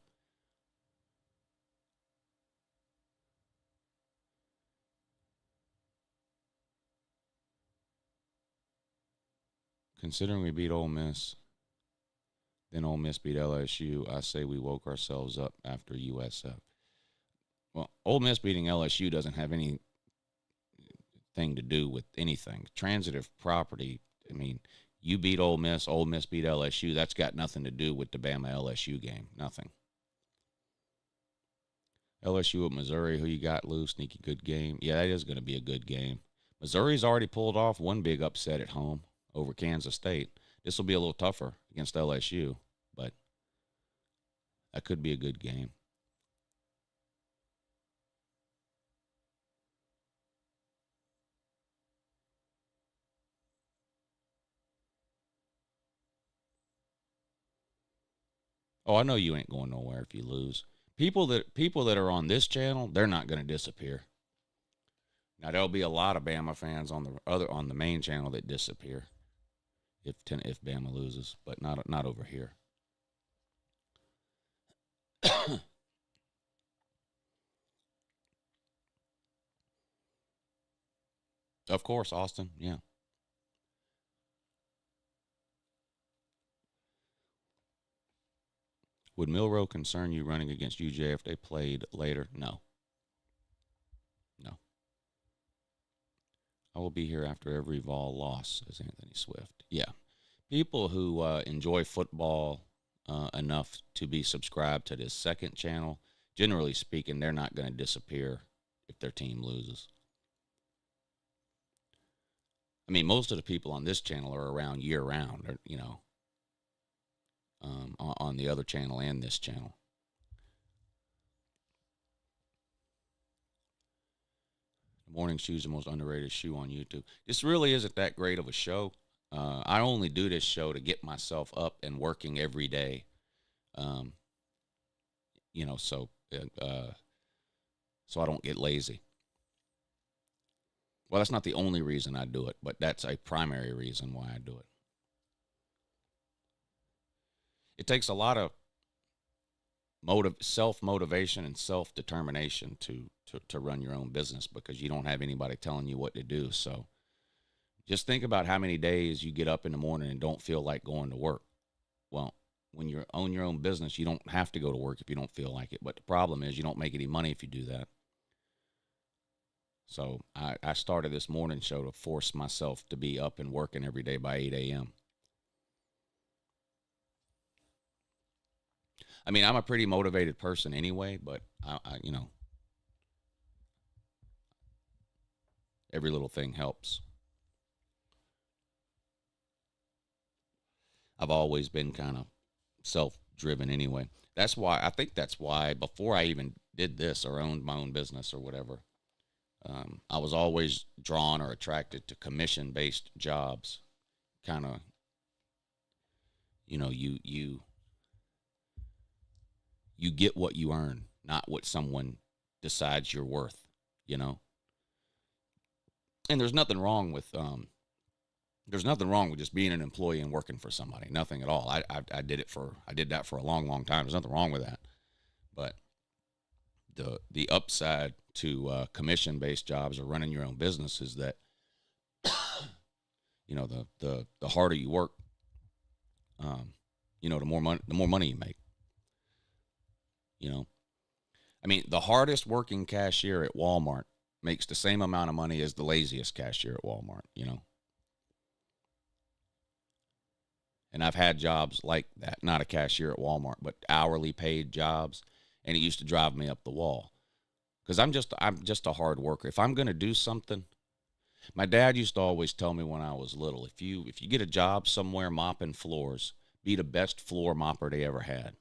Considering we beat Ole Miss, Then Ole Miss beat LSU. I say we woke ourselves up after USF. Well, Ole Miss beating LSU doesn't have anything to do with anything. Transitive property, I mean, you beat Ole Miss beat LSU. That's got nothing to do with the Bama LSU game. Nothing. LSU at Missouri, who you got, Lou? Sneaky good game. Yeah, that is going to be a good game. Missouri's already pulled off one big upset at home over Kansas State. This will be a little tougher against LSU, but that could be a good game. Oh, I know you ain't going nowhere if you lose. People that are on this channel, they're not going to disappear. Now there'll be a lot of Bama fans on the main channel that disappear if Bama loses, but not over here. Of course, Austin. Yeah. Would Milrow concern you running against UJ if they played later? No. No. I will be here after every Vol loss, says Anthony Swift. Yeah. People who enjoy football enough to be subscribed to this second channel, generally speaking, they're not going to disappear if their team loses. I mean, most of the people on this channel are around year-round, or, you know, on the other channel and this channel. The Morning Shoe's the most underrated shoe on YouTube. This really isn't that great of a show. I only do this show to get myself up and working every day. You know, so I don't get lazy. Well, that's not the only reason I do it, but that's a primary reason why I do it. It takes a lot of self-motivation and self-determination to run your own business, because you don't have anybody telling you what to do. So just think about how many days you get up in the morning and don't feel like going to work. Well, when you own your own business, you don't have to go to work if you don't feel like it. But the problem is you don't make any money if you do that. So I started this morning show to force myself to be up and working every day by 8 a.m. I mean, I'm a pretty motivated person anyway, but I you know, every little thing helps. I've always been kind of self-driven anyway. That's why before I even did this or owned my own business or whatever, I was always drawn or attracted to commission-based jobs. Kind of, you know, you get what you earn, not what someone decides you're worth, you know. And there's nothing wrong with just being an employee and working for somebody. Nothing at all. I did that for a long time. There's nothing wrong with that. But the upside to commission-based jobs or running your own business is that, you know, the harder you work, you know, the more money you make. You know, I mean, the hardest working cashier at Walmart makes the same amount of money as the laziest cashier at Walmart, you know. And I've had jobs like that, not a cashier at Walmart, but hourly paid jobs, and it used to drive me up the wall. Because I'm just a hard worker. If I'm going to do something, my dad used to always tell me when I was little, if you get a job somewhere mopping floors, be the best floor mopper they ever had.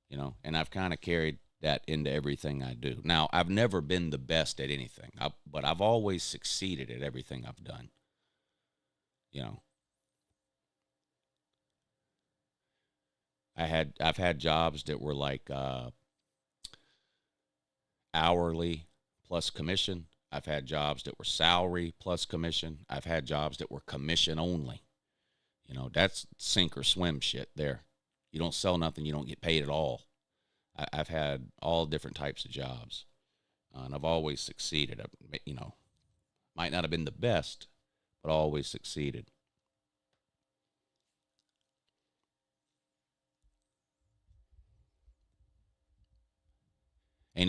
You know, and I've kind of carried that into everything I do. Now, I've never been the best at anything, but I've always succeeded at everything I've done. You know, I've had jobs that were like hourly plus commission. I've had jobs that were salary plus commission. I've had jobs that were commission only. You know, that's sink or swim shit there. You don't sell nothing, you don't get paid at all. I've had all different types of jobs, and I've always succeeded. You know, might not have been the best, but always succeeded.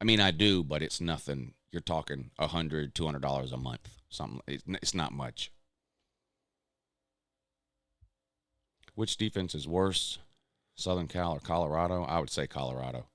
I mean, I do, but it's nothing. You're talking $100, $200 a month. Something. It's not much. Which defense is worse, Southern Cal or Colorado? I would say Colorado.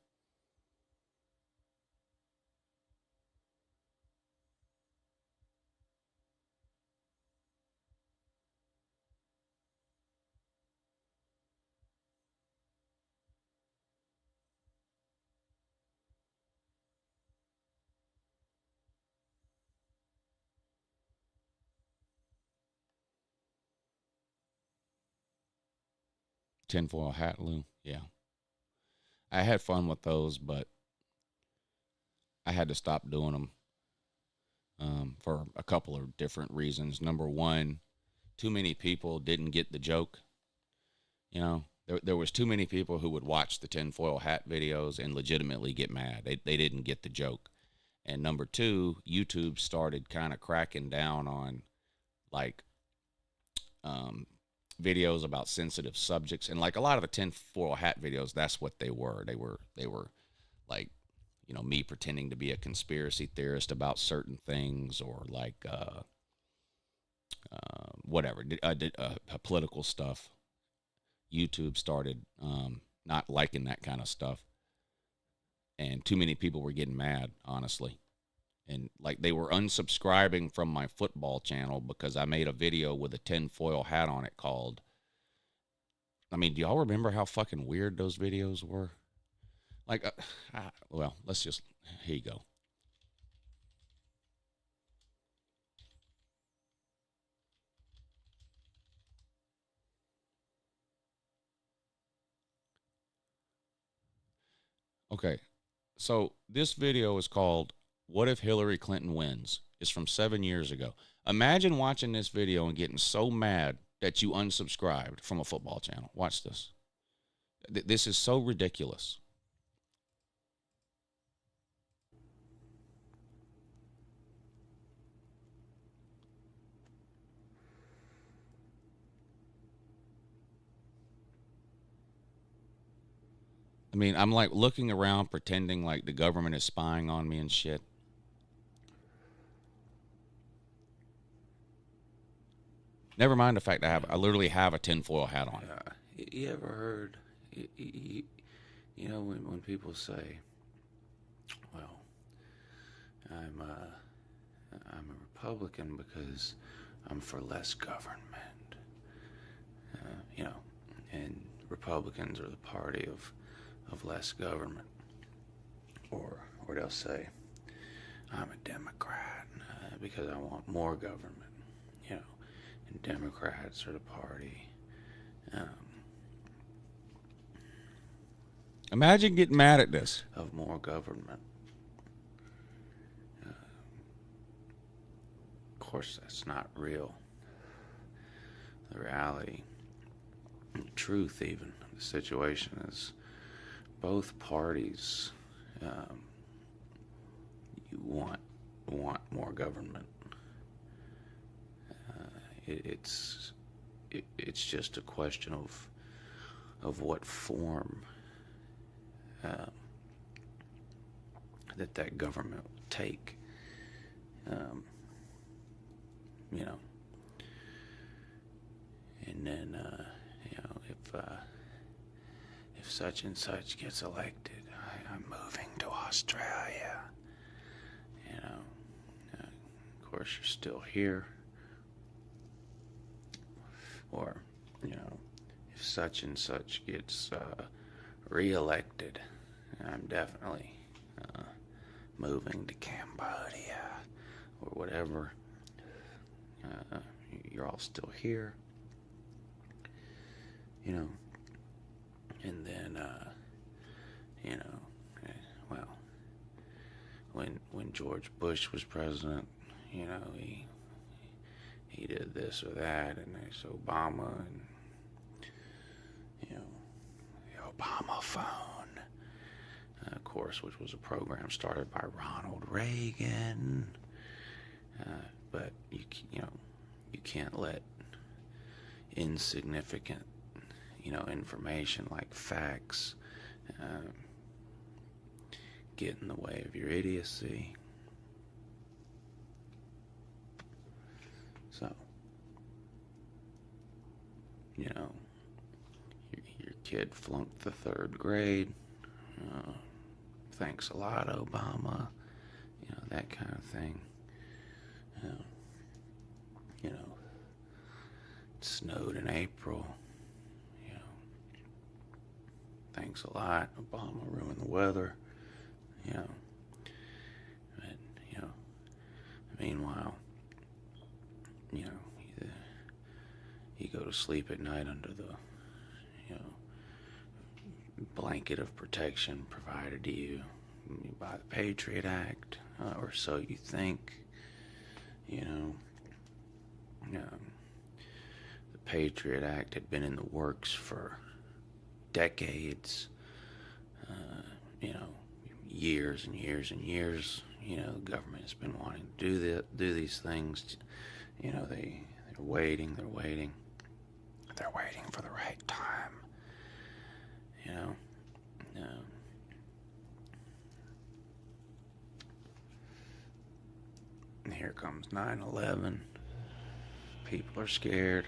Tinfoil hat, Lou. Yeah. I had fun with those, but I had to stop doing them for a couple of different reasons. Number one, too many people didn't get the joke. You know, there was too many people who would watch the tinfoil hat videos and legitimately get mad. They didn't get the joke. And number two, YouTube started kind of cracking down on like videos about sensitive subjects, and like a lot of the tinfoil hat videos, that's what they were. They were like, you know, me pretending to be a conspiracy theorist about certain things, or like whatever, political stuff. YouTube started not liking that kind of stuff, and too many people were getting mad, honestly. And like they were unsubscribing from my football channel because I made a video with a tinfoil hat on it called, I mean, do y'all remember how fucking weird those videos were? Like, well, let's just, here you go. Okay, so this video is called "What If Hillary Clinton Wins?" It's from 7 years ago. Imagine watching this video and getting so mad that you unsubscribed from a football channel. Watch this. This is so ridiculous. I mean, I'm like looking around pretending like the government is spying on me and shit. Never mind the fact I literally have a tinfoil hat on. You ever heard, you know, when people say, well, I'm a Republican because I'm for less government, you know, and Republicans are the party of less government. Or they'll say, I'm a Democrat because I want more government, you know, and Democrats are the party. Imagine getting mad at this. Of more government. Of course, that's not real. The reality, the truth even, of the situation is both parties you want more government. It's just a question of what form that government would take. You know, and then you know, if such and such gets elected, I'm moving to Australia. You know, of course you're still here. Or, you know, if such and such gets re-elected, I'm definitely moving to Cambodia or whatever. You're all still here, you know. And then, you know, well, when George Bush was president, you know, he did this or that, and there's Obama, and, you know, the Obama phone, of course, which was a program started by Ronald Reagan. But you know, you can't let insignificant, you know, information like facts get in the way of your idiocy. So, you know, your kid flunked the 3rd grade. Thanks a lot, Obama. You know, that kind of thing. You know, it snowed in April. You know, thanks a lot, Obama ruined the weather. You know, but, you know, meanwhile, you know, you go to sleep at night under the, you know, blanket of protection provided to you by the Patriot Act, or so you think. You know, the Patriot Act had been in the works for decades, you know, years and years and years. You know, the government has been wanting to do these things. You know, they're waiting for the right time. You know, and here comes 9/11. People are scared.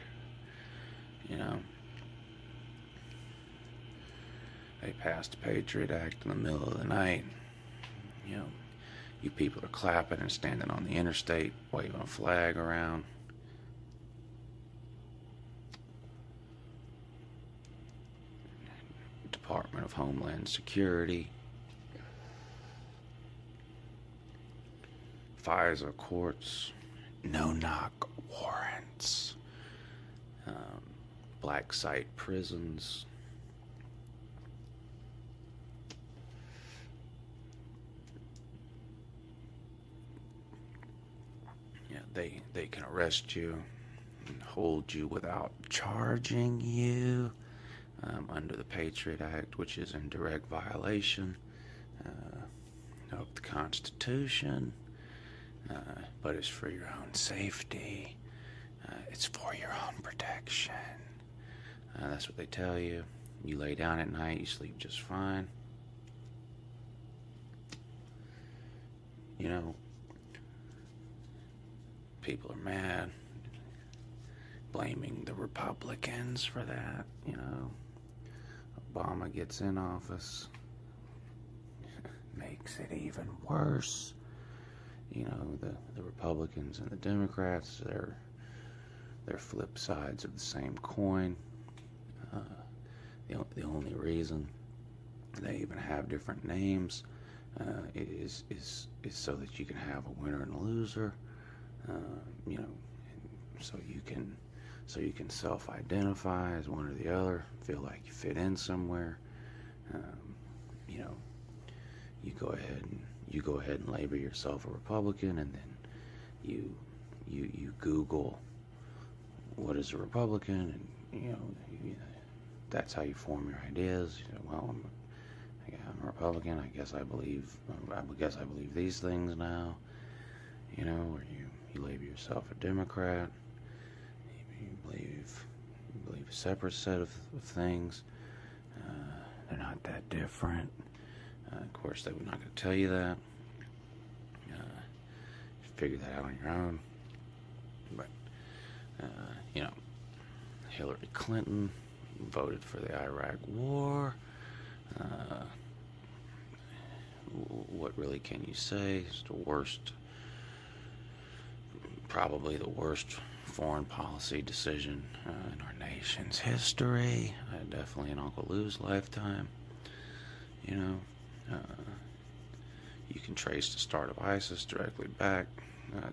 You know, they passed the Patriot Act in the middle of the night. You know, you people are clapping and standing on the interstate, waving a flag around. Department of Homeland Security, FISA courts, no-knock warrants, black site prisons. Yeah, they can arrest you and hold you without charging you under the Patriot Act, which is in direct violation of the Constitution. But it's for your own safety. It's for your own protection. That's what they tell you. You lay down at night, you sleep just fine. You know, people are mad, blaming the Republicans for that. You know, Obama gets in office, makes it even worse. You know, the Republicans and the Democrats, they're flip sides of the same coin. The only reason they even have different names is so that you can have a winner and a loser. You know, so you can self-identify as one or the other, feel like you fit in somewhere. You know, you go ahead and label yourself a Republican, and then you Google what is a Republican, and you know that's how you form your ideas. You know, well, I'm a Republican. I guess I believe these things now. You know, or you label yourself a Democrat. You believe a separate set of things. They're not that different. Of course, they were not going to tell you that. Figure that out on your own. But, you know, Hillary Clinton voted for the Iraq War. What really can you say? It's the worst, probably the worst foreign policy decision in our nation's history. Definitely in Uncle Lou's lifetime. You know, you can trace the start of ISIS directly back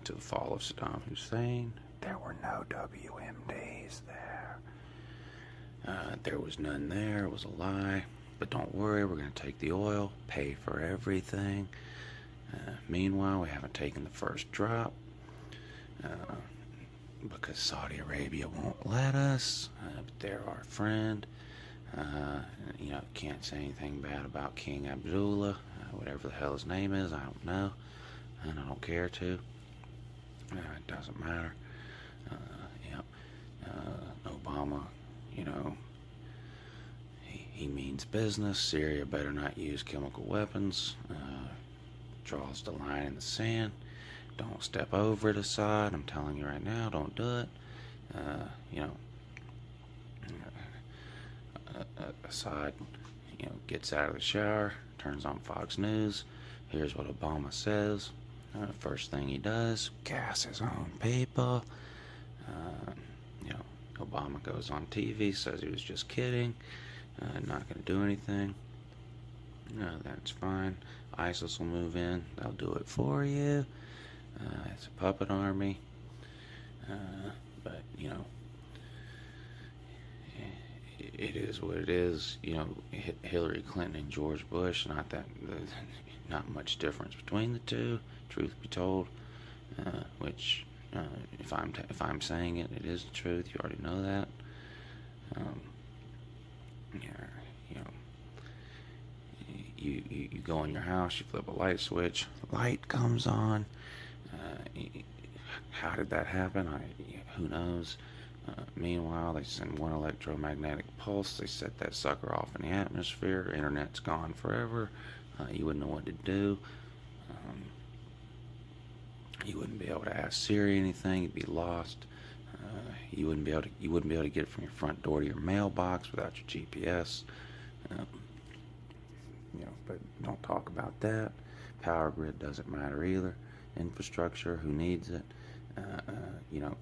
to the fall of Saddam Hussein. There were no WMDs there. There was none there. It was a lie. But don't worry, we're going to take the oil, pay for everything. Meanwhile, we haven't taken the first drop because Saudi Arabia won't let us. But they're our friend. You know, can't say anything bad about King Abdullah, whatever the hell his name is. I don't know, and I don't care to. It doesn't matter. Obama, you know, he means business. Syria better not use chemical weapons. draws the line in the sand. Don't step over it aside. I'm telling you right now, don't do it. You know, Assad, you know, gets out of the shower, turns on Fox News. Here's what Obama says. First thing he does, gas his own people. You know, Obama goes on TV, says he was just kidding, not going to do anything. That's fine. ISIS will move in. They'll do it for you. It's a puppet army. But, you know, it is what it is. You know, Hillary Clinton and George Bush, not much difference between the two, truth be told. Which, if I'm saying it, it is the truth. You already know that. You know, you go in your house, you flip a light switch, light comes on. How did that happen? Who knows? Meanwhile, they send one electromagnetic pulse. They set that sucker off in the atmosphere. Internet's gone forever. You wouldn't know what to do. You wouldn't be able to ask Siri anything. You'd be lost. You wouldn't be able to get it from your front door to your mailbox without your GPS. You know, but don't talk about that. Power grid doesn't matter either. Infrastructure, who needs it? You know,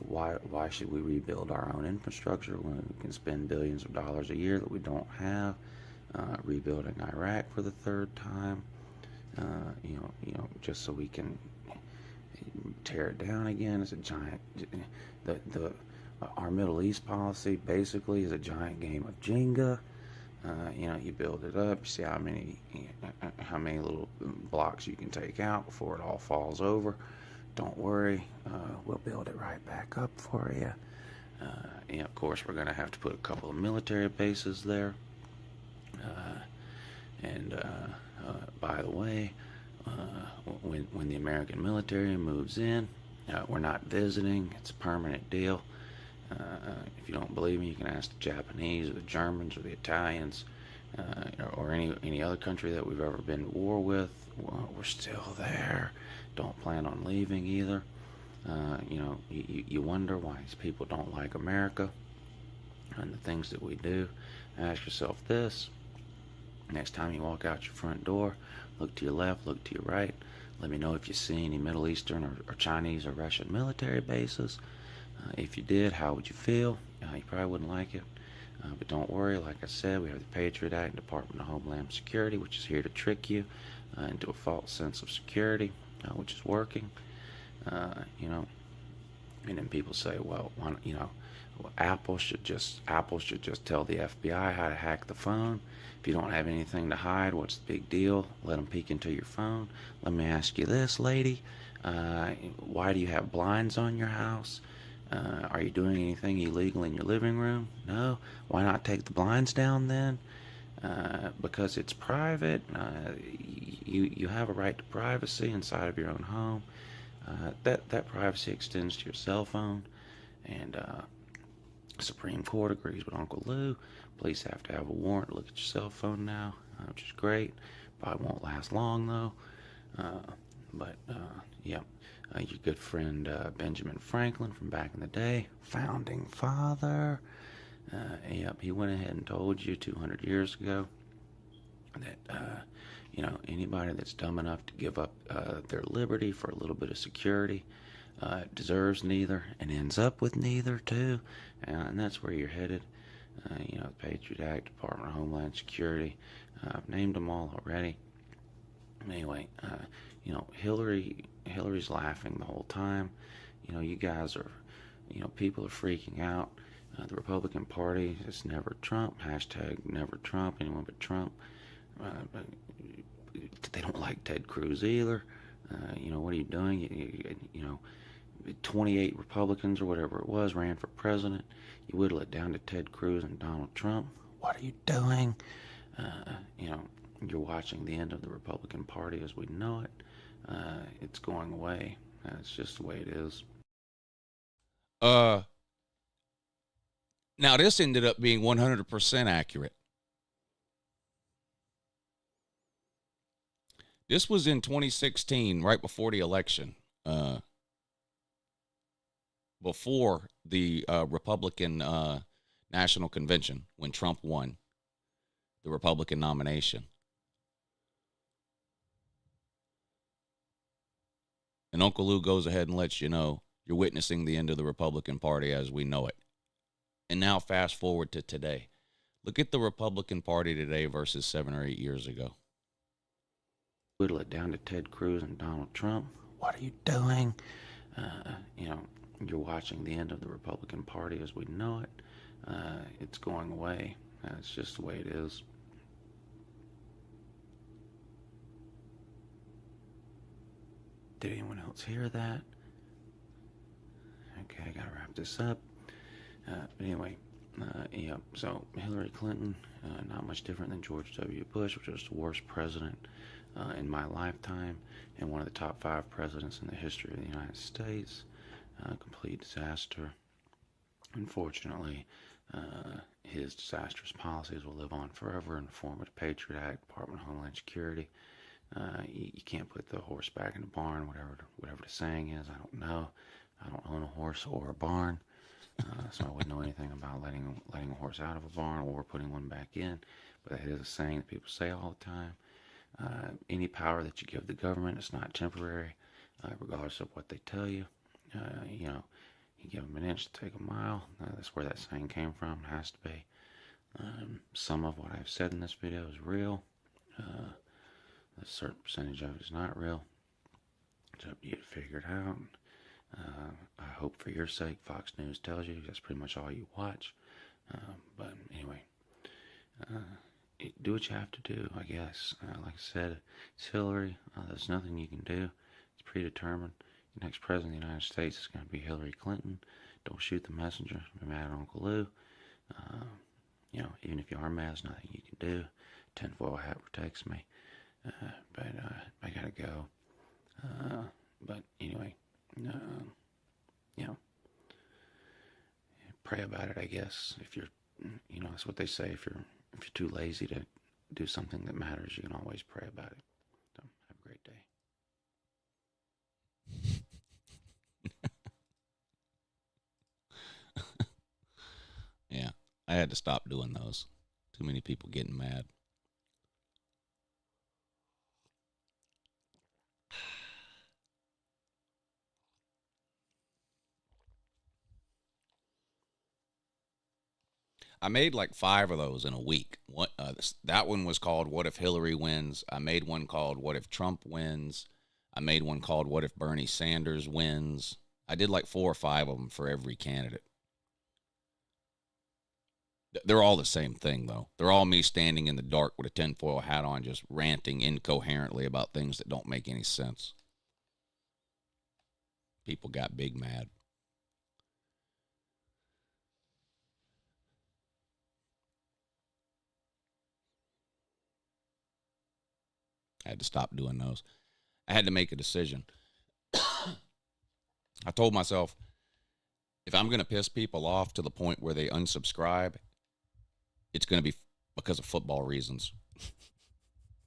why should we rebuild our own infrastructure when we can spend billions of dollars a year that we don't have? Rebuilding Iraq for the third time. You know, just so we can tear it down again. It's a giant. Our Middle East policy basically is a giant game of Jenga. You know, you build it up, you see how many little blocks you can take out before it all falls over. Don't worry, we'll build it right back up for you. You know, of course, we're going to have to put a couple of military bases there. By the way, when the American military moves in, we're not visiting. It's a permanent deal. If you don't believe me, you can ask the Japanese or the Germans or the Italians or any other country that we've ever been to war with. We're still there. Don't plan on leaving either. You know, you wonder why these people don't like America and the things that we do. Ask yourself this. Next time you walk out your front door, look to your left, look to your right. Let me know if you see any Middle Eastern or Chinese or Russian military bases. If you did, how would you feel? You probably wouldn't like it. But don't worry, like I said, we have the Patriot Act and Department of Homeland Security, which is here to trick you into a false sense of security, which is working. You know, and then people say, well, you know, Apple should just tell the FBI how to hack the phone. If you don't have anything to hide, what's the big deal? Let them peek into your phone. Let me ask you this, lady. Why do you have blinds on your house? Are you doing anything illegal in your living room? No? Why not take the blinds down then? Because it's private. You have a right to privacy inside of your own home. That privacy extends to your cell phone. And Supreme Court agrees with Uncle Lou. Police have to have a warrant to look at your cell phone now, which is great. Probably won't last long though. Yeah. Your good friend Benjamin Franklin from back in the day, founding father. Yep, he went ahead and told you 200 years ago that you know, anybody that's dumb enough to give up their liberty for a little bit of security deserves neither and ends up with neither too. And that's where you're headed. You know, the Patriot Act, Department of Homeland Security. I've named them all already. Anyway, you know, Hillary's laughing the whole time. You know, you guys are, you know, people are freaking out. The Republican Party is never Trump. Hashtag never Trump. Anyone but Trump. They don't like Ted Cruz either. You know, what are you doing? You know, 28 Republicans or whatever it was ran for president. You whittle it down to Ted Cruz and Donald Trump. What are you doing? You know, you're watching the end of the Republican Party as we know it. It's going away. It's just the way it is. Now, this ended up being 100% accurate. This was in 2016, right before the election, before the Republican National Convention, when Trump won the Republican nomination. And Uncle Lou goes ahead and lets you know you're witnessing the end of the Republican Party as we know it. And now fast forward to today. Look at the Republican Party today versus 7 or 8 years ago. Whittle it down to Ted Cruz and Donald Trump. What are you doing? You know, you're watching the end of the Republican Party as we know it. It's going away. It's just the way it is. Did anyone else hear that? Okay, I gotta wrap this up. But anyway, yeah, so Hillary Clinton, not much different than George W. Bush, which was the worst president in my lifetime, and one of the top 5 presidents in the history of the United States. Complete disaster. Unfortunately, his disastrous policies will live on forever in the form of the Patriot Act, Department of Homeland Security. You can't put the horse back in the barn, whatever the saying is. I don't know. I don't own a horse or a barn, so I wouldn't know anything about letting a horse out of a barn or putting one back in. But that is a saying that people say all the time. Any power that you give the government is not temporary, regardless of what they tell you. You know, you give them an inch to take a mile. That's where that saying came from. It has to be. Some of what I've said in this video is real. A certain percentage of it is not real. It's up to you to figure it out. I hope for your sake Fox News tells you that's pretty much all you watch. But anyway, do what you have to do, I guess. Like I said, it's Hillary. There's nothing you can do. It's predetermined. The next president of the United States is going to be Hillary Clinton. Don't shoot the messenger. Be mad at Uncle Lou. You know, even if you are mad, there's nothing you can do. Tinfoil hat protects me. But I gotta go. But anyway, you know, pray about it, I guess. If you're, you know, that's what they say. If you're too lazy to do something that matters, you can always pray about it. So have a great day. Yeah, I had to stop doing those. Too many people getting mad. I made like 5 of those in a week. That one was called "What If Hillary Wins." I made one called "What If Trump Wins." I made one called "What If Bernie Sanders Wins." I did like 4 or 5 of them for every candidate. They're all the same thing, though. They're all me standing in the dark with a tinfoil hat on, just ranting incoherently about things that don't make any sense. People got big mad. I had to stop doing those. I had to make a decision. I told myself, if I'm going to piss people off to the point where they unsubscribe, it's going to be because of football reasons,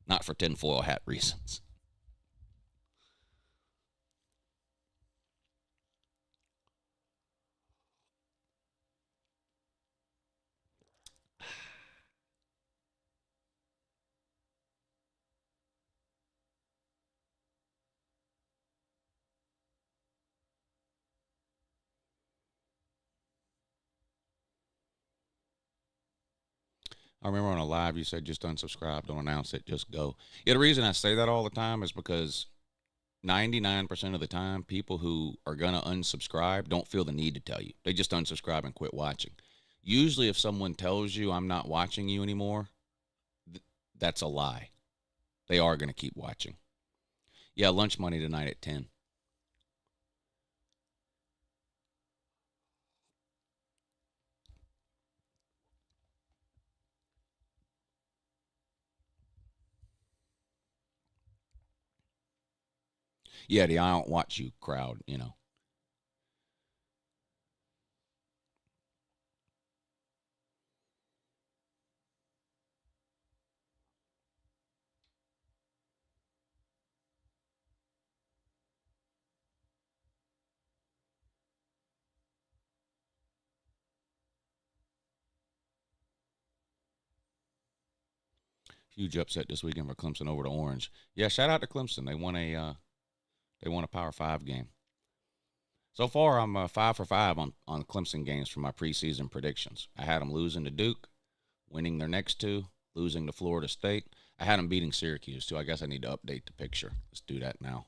not for tinfoil hat reasons. I remember on a live you said just unsubscribe, don't announce it, just go. Yeah, the reason I say that all the time is because 99% of the time, people who are going to unsubscribe don't feel the need to tell you. They just unsubscribe and quit watching. Usually if someone tells you I'm not watching you anymore, that's a lie. They are going to keep watching. Yeah, lunch money tonight at 10. Yeah, the I don't watch you crowd, you know. Huge upset this weekend for Clemson over to Orange. Yeah, shout out to Clemson. They won a Power 5 game. So far, I'm 5 for 5 on Clemson games for my preseason predictions. I had them losing to Duke, winning their next two, losing to Florida State. I had them beating Syracuse, too. I guess I need to update the picture. Let's do that now.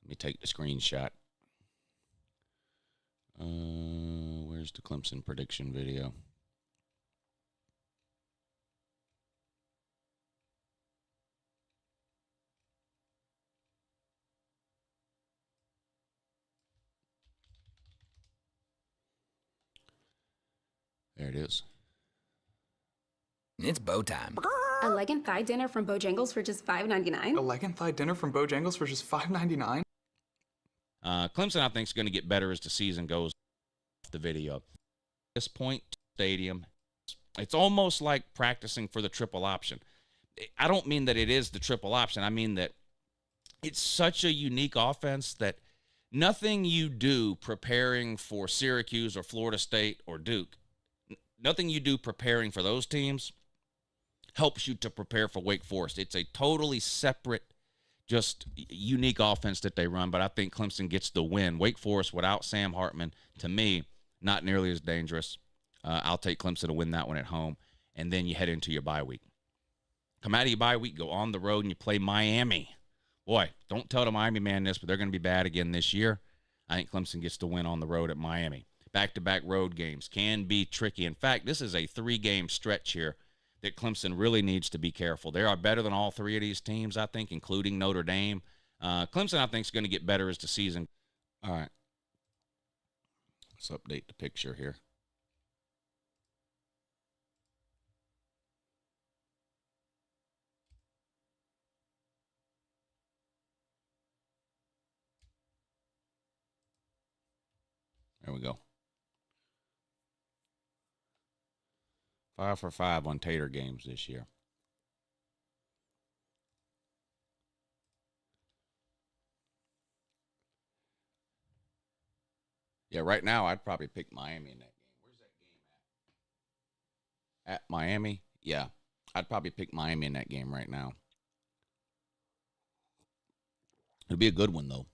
Let me take the screenshot. Where's the Clemson prediction video? There it is. It's bow time. A leg and thigh dinner from Bojangles for just $5.99. A leg and thigh dinner from Bojangles for just $5.99. Clemson, I think, is going to get better as the season goes. The video. At this point, stadium, it's almost like practicing for the triple option. I don't mean that it is the triple option. I mean that it's such a unique offense that nothing you do preparing for Syracuse or Florida State or Duke, nothing you do preparing for those teams helps you to prepare for Wake Forest. It's a totally separate, just unique offense that they run, but I think Clemson gets the win. Wake Forest without Sam Hartman, to me, not nearly as dangerous. I'll take Clemson to win that one at home, and then you head into your bye week. Come out of your bye week, go on the road, and you play Miami. Boy, don't tell the Miami man this, but they're going to be bad again this year. I think Clemson gets the win on the road at Miami. Back-to-back road games can be tricky. In fact, this is a 3-game stretch here that Clemson really needs to be careful. They are better than all 3 of these teams, I think, including Notre Dame. Clemson, I think, is going to get better as the season. All right. Let's update the picture here. There we go. 5 for 5 on Tater games this year. Yeah, right now I'd probably pick Miami in that game. Where's that game at? At Miami? Yeah, I'd probably pick Miami in that game right now. It'll be a good one, though.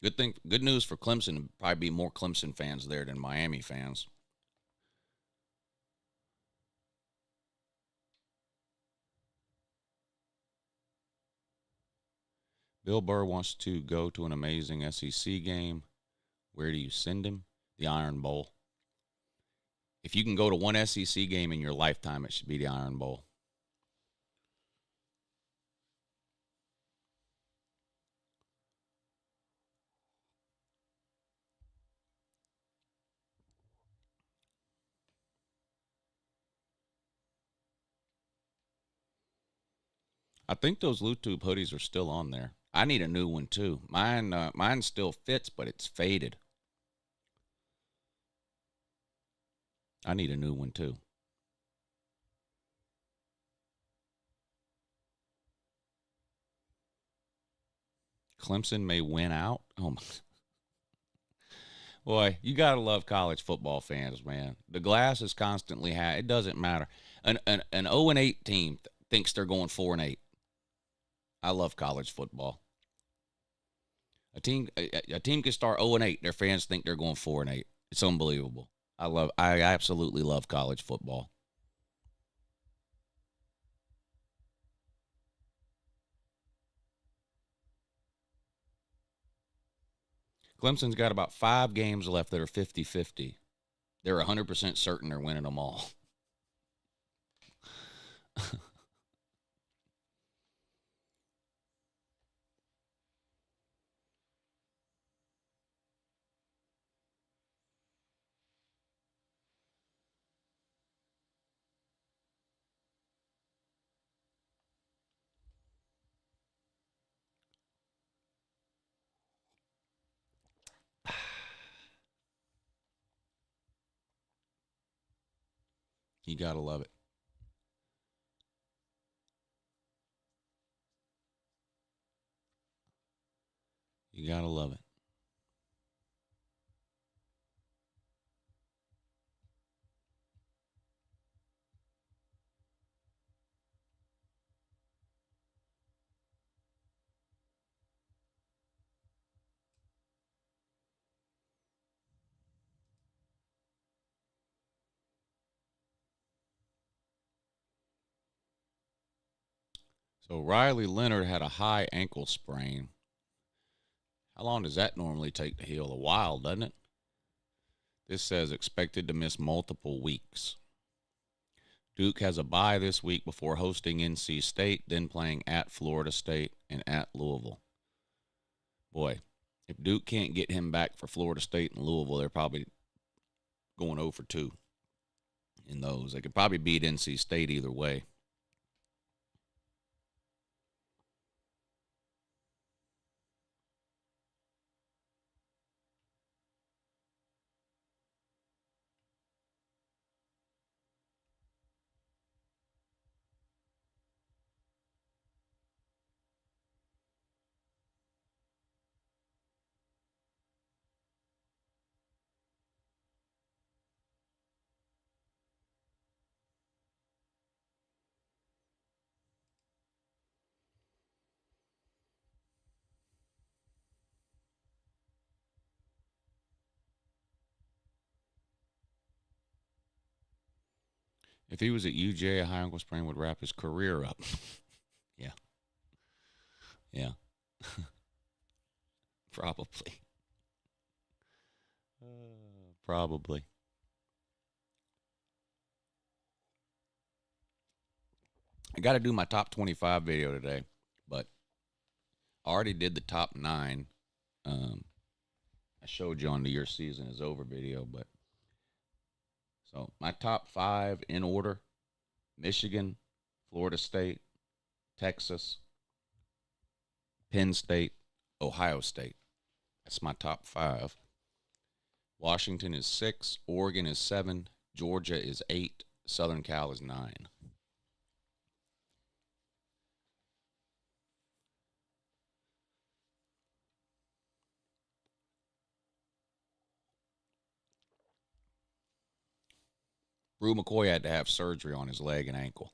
Good news for Clemson. There'll probably be more Clemson fans there than Miami fans. Bill Burr wants to go to an amazing SEC game. Where do you send him? The Iron Bowl. If you can go to one SEC game in your lifetime, it should be the Iron Bowl. I think those LuTube hoodies are still on there. I need a new one too. Mine still fits, but it's faded. I need a new one too. Clemson may win out. Oh my. Boy, you got to love college football fans, man. The glass is constantly high. It doesn't matter. An 0-8 team thinks they're going 4-8. I love college football. A team can start 0-8. Their fans think they're going 4-8. It's unbelievable. I absolutely love college football. Clemson's got about 5 games left that are 50-50. They're 100% certain they're winning them all. You got to love it. You got to love it. So Riley Leonard had a high ankle sprain. How long does that normally take to heal? A while, doesn't it? This says expected to miss multiple weeks. Duke has a bye this week before hosting NC State, then playing at Florida State and at Louisville. Boy, if Duke can't get him back for Florida State and Louisville, they're probably going 0 for 2 in those. They could probably beat NC State either way. If he was at UJ, a high ankle sprain would wrap his career up. Yeah. Yeah. Probably. Probably. I got to do my top 25 video today, but I already did the top 9. I showed you on the Your Season Is Over video, but so my top 5 in order: Michigan, Florida State, Texas, Penn State, Ohio State. That's my top 5. Washington is 6, Oregon is 7, Georgia is 8, Southern Cal is 9. Brew McCoy had to have surgery on his leg and ankle.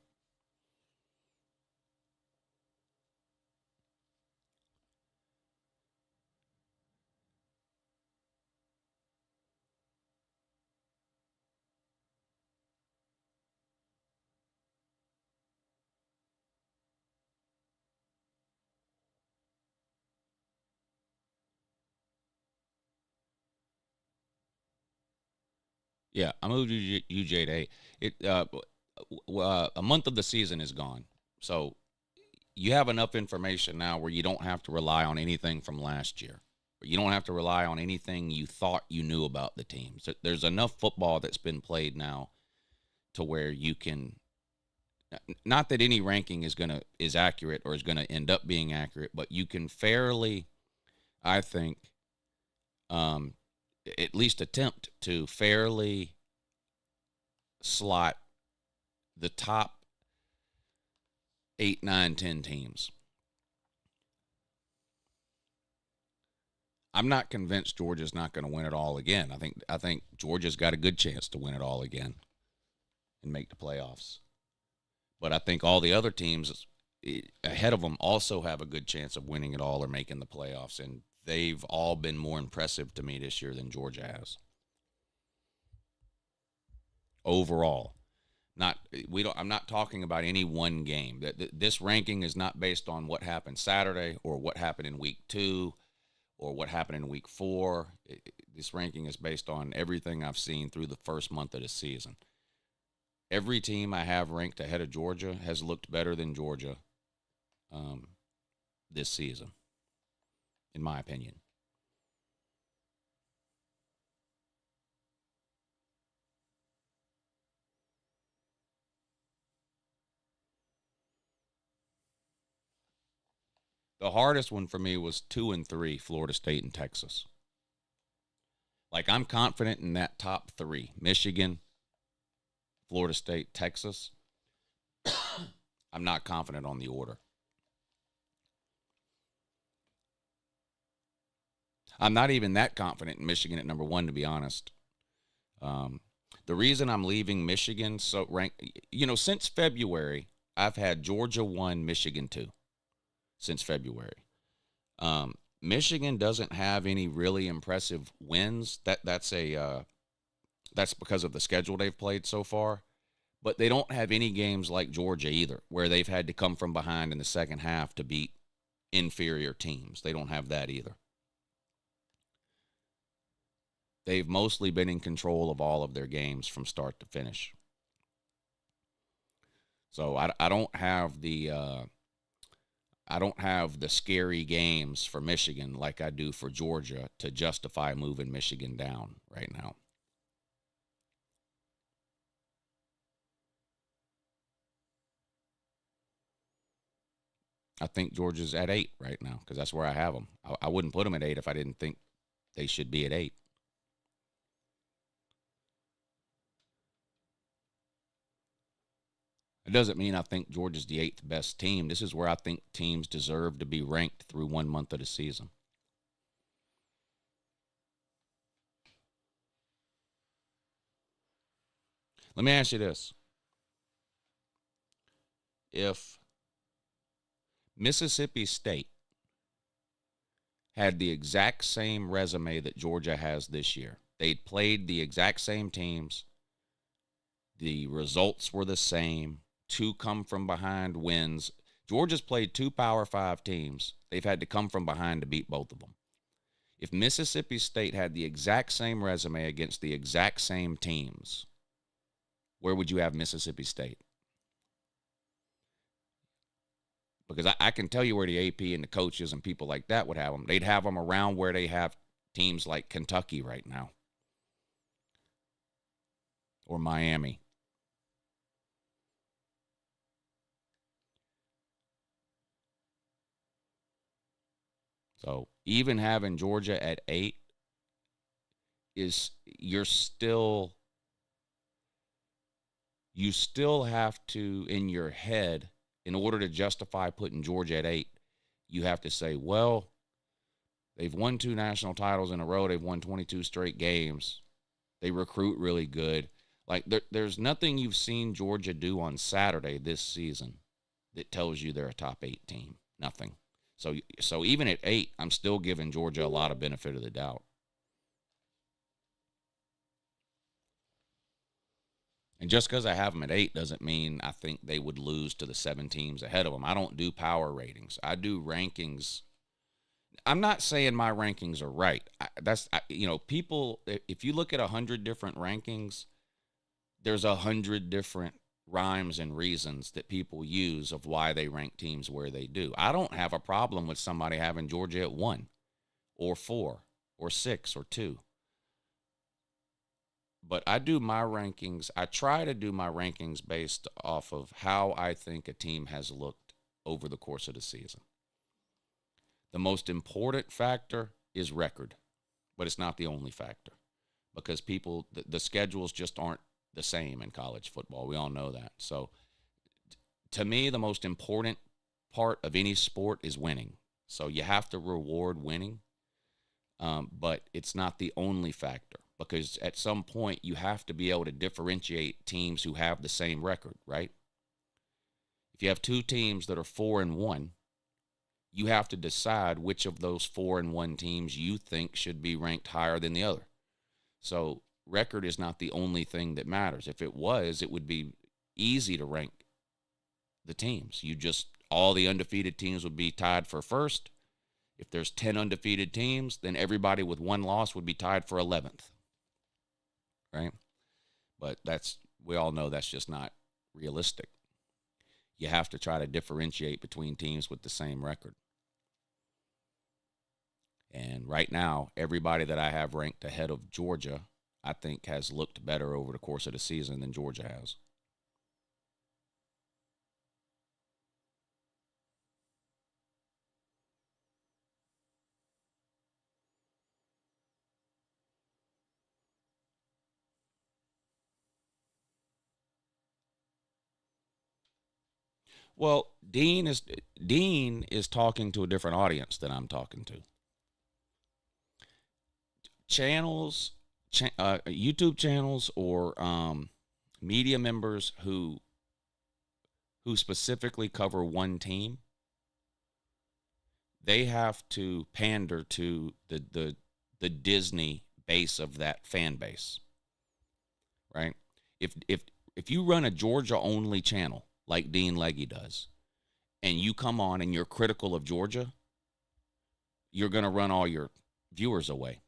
Yeah, I moved UJ to 8. A month of the season is gone. So you have enough information now where you don't have to rely on anything from last year. You don't have to rely on anything you thought you knew about the teams. There's enough football that's been played now to where you can, not that any ranking is accurate or is going to end up being accurate, but you can fairly, I think, at least attempt to fairly slot the top 8, 9, 10 teams. I'm not convinced Georgia's not going to win it all again. I think Georgia's got a good chance to win it all again and make the playoffs. But I think all the other teams ahead of them also have a good chance of winning it all or making the playoffs, and they've all been more impressive to me this year than Georgia has. Overall. I'm not talking about any one game. This ranking is not based on what happened Saturday or what happened in week 2 or what happened in week 4. This ranking is based on everything I've seen through the first month of the season. Every team I have ranked ahead of Georgia has looked better than Georgia this season, in my opinion. The hardest one for me was 2 and 3, Florida State and Texas. Like, I'm confident in that top 3, Michigan, Florida State, Texas. I'm not confident on the order. I'm not even that confident in Michigan at number 1, to be honest. The reason I'm leaving Michigan so ranked, since February, I've had Georgia 1, Michigan 2. Since February. Michigan doesn't have any really impressive wins. That's because of the schedule they've played so far. But they don't have any games like Georgia either, where they've had to come from behind in the second half to beat inferior teams. They don't have that either. They've mostly been in control of all of their games from start to finish. So I don't have the scary games for Michigan like I do for Georgia to justify moving Michigan down right now. I think Georgia's at 8 right now because that's where I have them. I wouldn't put them at 8 if I didn't think they should be at 8. It doesn't mean I think Georgia's the 8th best team. This is where I think teams deserve to be ranked through 1 month of the season. Let me ask you this. If Mississippi State had the exact same resume that Georgia has this year, they'd played the exact same teams, the results were the same, 2 come-from-behind wins. Georgia's played 2 Power 5 teams. They've had to come from behind to beat both of them. If Mississippi State had the exact same resume against the exact same teams, where would you have Mississippi State? Because I can tell you where the AP and the coaches and people like that would have them. They'd have them around where they have teams like Kentucky right now or Miami. So even having Georgia at 8 is you still have to, in your head, in order to justify putting Georgia at 8, you have to say, well, they've won 2 national titles in a row. They've won 22 straight games. They recruit really good. Like, there's nothing you've seen Georgia do on Saturday this season that tells you they're a top 8 team. Nothing. So even at 8, I'm still giving Georgia a lot of benefit of the doubt. And just because I have them at 8 doesn't mean I think they would lose to the 7 teams ahead of them. I don't do power ratings. I do rankings. I'm not saying my rankings are right. People, if you look at 100 different rankings, there's 100 different rhymes and reasons that people use of why they rank teams where they do. I don't have a problem with somebody having Georgia at 1 or 4 or 6 or 2. But I do my rankings. I try to do my rankings based off of how I think a team has looked over the course of the season. The most important factor is record, but it's not the only factor because the schedules just aren't the same in college football. We all know that. So to me, the most important part of any sport is winning. So you have to reward winning, but it's not the only factor. Because at some point, you have to be able to differentiate teams who have the same record, right? If you have 2 teams that are 4-1, you have to decide which of those 4-1 teams you think should be ranked higher than the other. So record is not the only thing that matters. If it was, it would be easy to rank the teams. All the undefeated teams would be tied for first. If there's 10 undefeated teams, then everybody with 1 loss would be tied for 11th. Right? But we all know that's just not realistic. You have to try to differentiate between teams with the same record. And right now, everybody that I have ranked ahead of Georgia, I think has looked better over the course of the season than Georgia has. Well, Dean is talking to a different audience than I'm talking to. YouTube channels or media members who specifically cover one team, they have to pander to the Disney base of that fan base, right? If if you run a Georgia only channel like Dean Legge does, and you come on and you're critical of Georgia, you're going to run all your viewers away.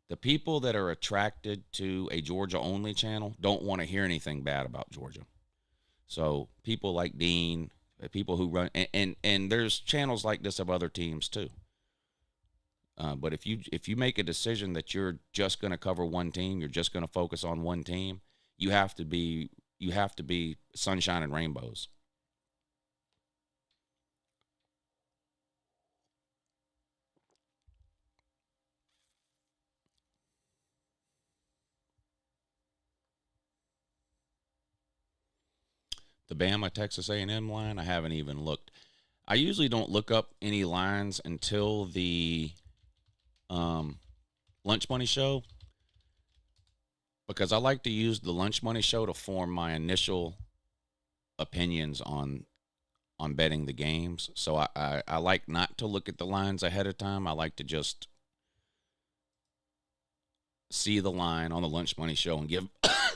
The people that are attracted to a Georgia only channel don't want to hear anything bad about Georgia. So people like Dean, people who run, and there's channels like this of other teams too. But if you make a decision that you're just going to cover one team, you're just going to focus on one team, you have to be sunshine and rainbows. The Bama Texas A&M line, I haven't even looked. I usually don't look up any lines until the Lunch Money Show, because I like to use the Lunch Money Show to form my initial opinions on betting the games. So I like not to look at the lines ahead of time. I like to just see the line on the Lunch Money Show and give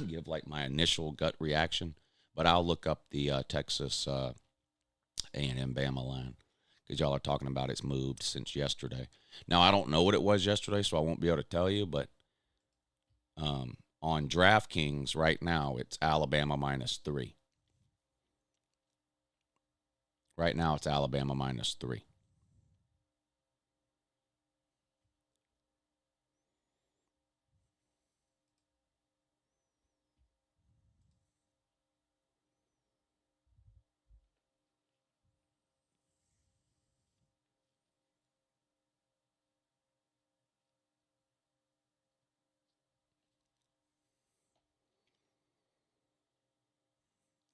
give like my initial gut reaction. But I'll look up the Texas A&M Bama line, because y'all are talking about it's moved since yesterday. Now, I don't know what it was yesterday, so I won't be able to tell you. But on DraftKings right now, it's Alabama -3. Right now, it's Alabama -3.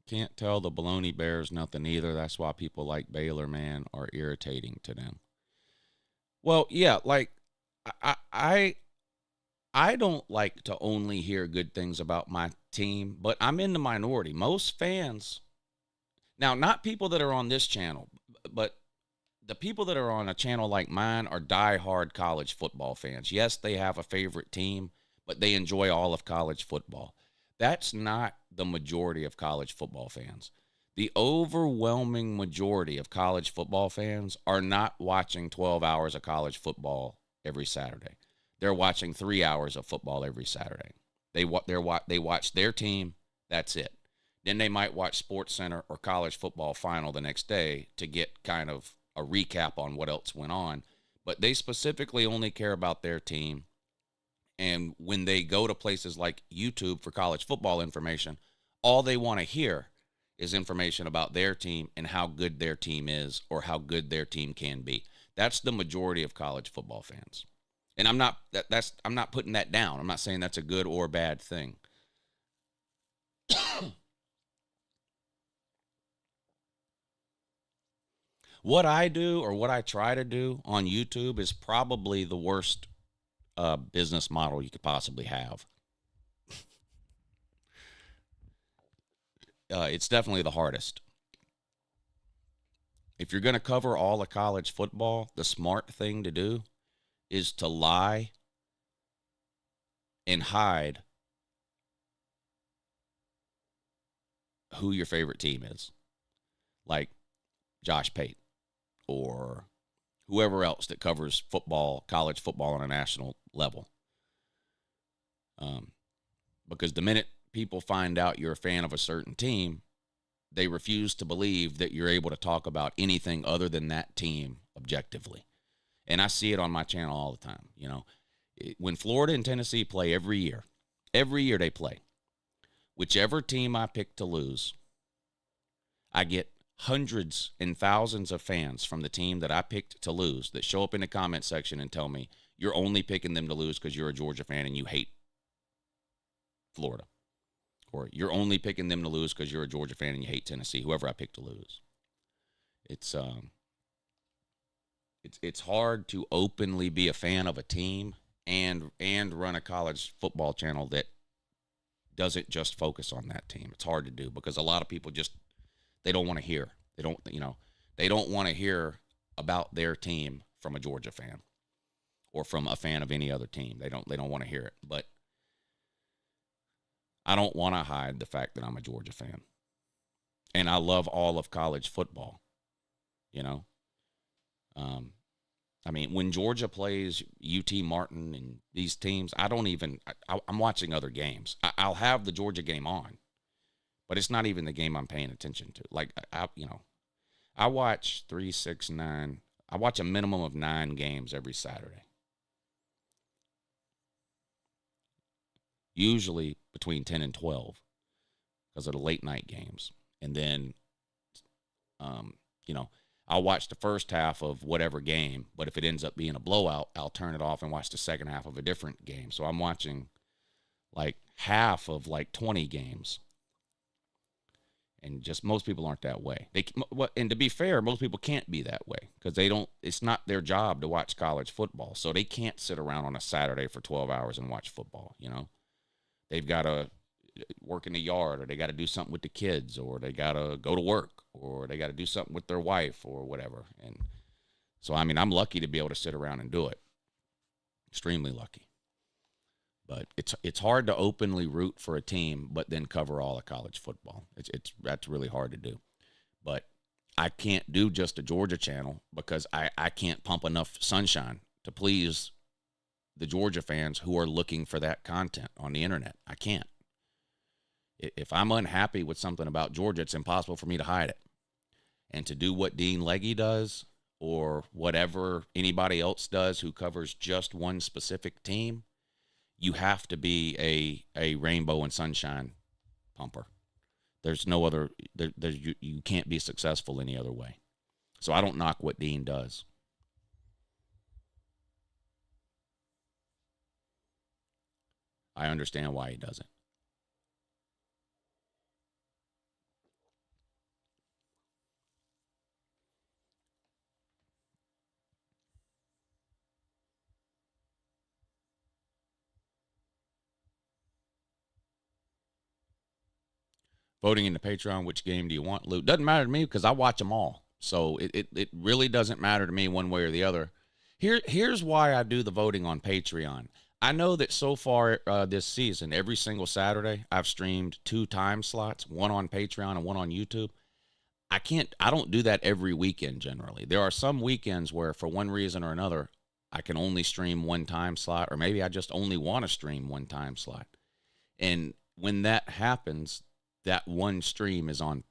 Can't tell the Baloney Bears nothing either. That's why people like Baylor, man, are irritating to them. Well, yeah, like I don't like to only hear good things about my team, but I'm in the minority. Most fans, now not people that are on this channel, but the people that are on a channel like mine are diehard college football fans. Yes, they have a favorite team, but they enjoy all of college football. That's not the majority of college football fans. The overwhelming majority of college football fans are not watching 12 hours of college football every Saturday. They're watching 3 hours of football every Saturday. They watch their team, that's it. Then they might watch SportsCenter or college football final the next day to get kind of a recap on what else went on. But they specifically only care about their team. And when they go to places like YouTube for college football information, all they want to hear is information about their team and how good their team is or how good their team can be. That's the majority of college football fans. And I'm not putting that down. I'm not saying that's a good or bad thing. What I do, or what I try to do on YouTube, is probably the worst business model you could possibly have. It's definitely the hardest. If you're going to cover all of college football, the smart thing to do is to lie and hide who your favorite team is. Like Josh Pate or whoever else that covers football, college football on a national level. Because the minute people find out you're a fan of a certain team, they refuse to believe that you're able to talk about anything other than that team objectively. And I see it on my channel all the time. You know, when Florida and Tennessee play every year they play. Whichever team I pick to lose, I get hundreds and thousands of fans from the team that I picked to lose that show up in the comment section and tell me you're only picking them to lose because you're a Georgia fan and you hate Florida. Or you're only picking them to lose because you're a Georgia fan and you hate Tennessee, whoever I pick to lose. It's hard to openly be a fan of a team and run a college football channel that doesn't just focus on that team. It's hard to do because a lot of people just, they don't want to hear. They don't want to hear about their team from a Georgia fan or from a fan of any other team. They don't want to hear it. But I don't want to hide the fact that I'm a Georgia fan. And I love all of college football, you know. I mean, when Georgia plays UT Martin and these teams, I'm watching other games. I'll have the Georgia game on, but it's not even the game I'm paying attention to. Like, I watch 3, 6, 9. I watch a minimum of 9 games every Saturday. Usually between 10 and 12 because of the late night games. And then, I'll watch the first half of whatever game, but if it ends up being a blowout, I'll turn it off and watch the second half of a different game. So I'm watching like half of like 20 games. And just most people aren't that way. And to be fair, most people can't be that way because it's not their job to watch college football. So they can't sit around on a Saturday for 12 hours and watch football, you know. They've got to work in the yard, or they got to do something with the kids, or they got to go to work, or they got to do something with their wife or whatever. And so, I mean, I'm lucky to be able to sit around and do it. Extremely lucky. But it's hard to openly root for a team but then cover all of college football. That's really hard to do. But I can't do just a Georgia channel because I can't pump enough sunshine to please the Georgia fans who are looking for that content on the internet. I can't. If I'm unhappy with something about Georgia, it's impossible for me to hide it. And to do what Dean Legge does or whatever anybody else does who covers just one specific team, you have to be a rainbow and sunshine pumper. There's no other, you can't be successful any other way. So I don't knock what Dean does. I understand why he does it. Voting in the Patreon, which game do you want, Lou? Doesn't matter to me because I watch them all. So it really doesn't matter to me one way or the other. Here's why I do the voting on Patreon. I know that so far this season, every single Saturday, I've streamed 2 time slots, one on Patreon and one on YouTube. I don't do that every weekend generally. There are some weekends where for one reason or another, I can only stream 1 time slot, or maybe I just only want to stream 1 time slot. And when that happens, that one stream is on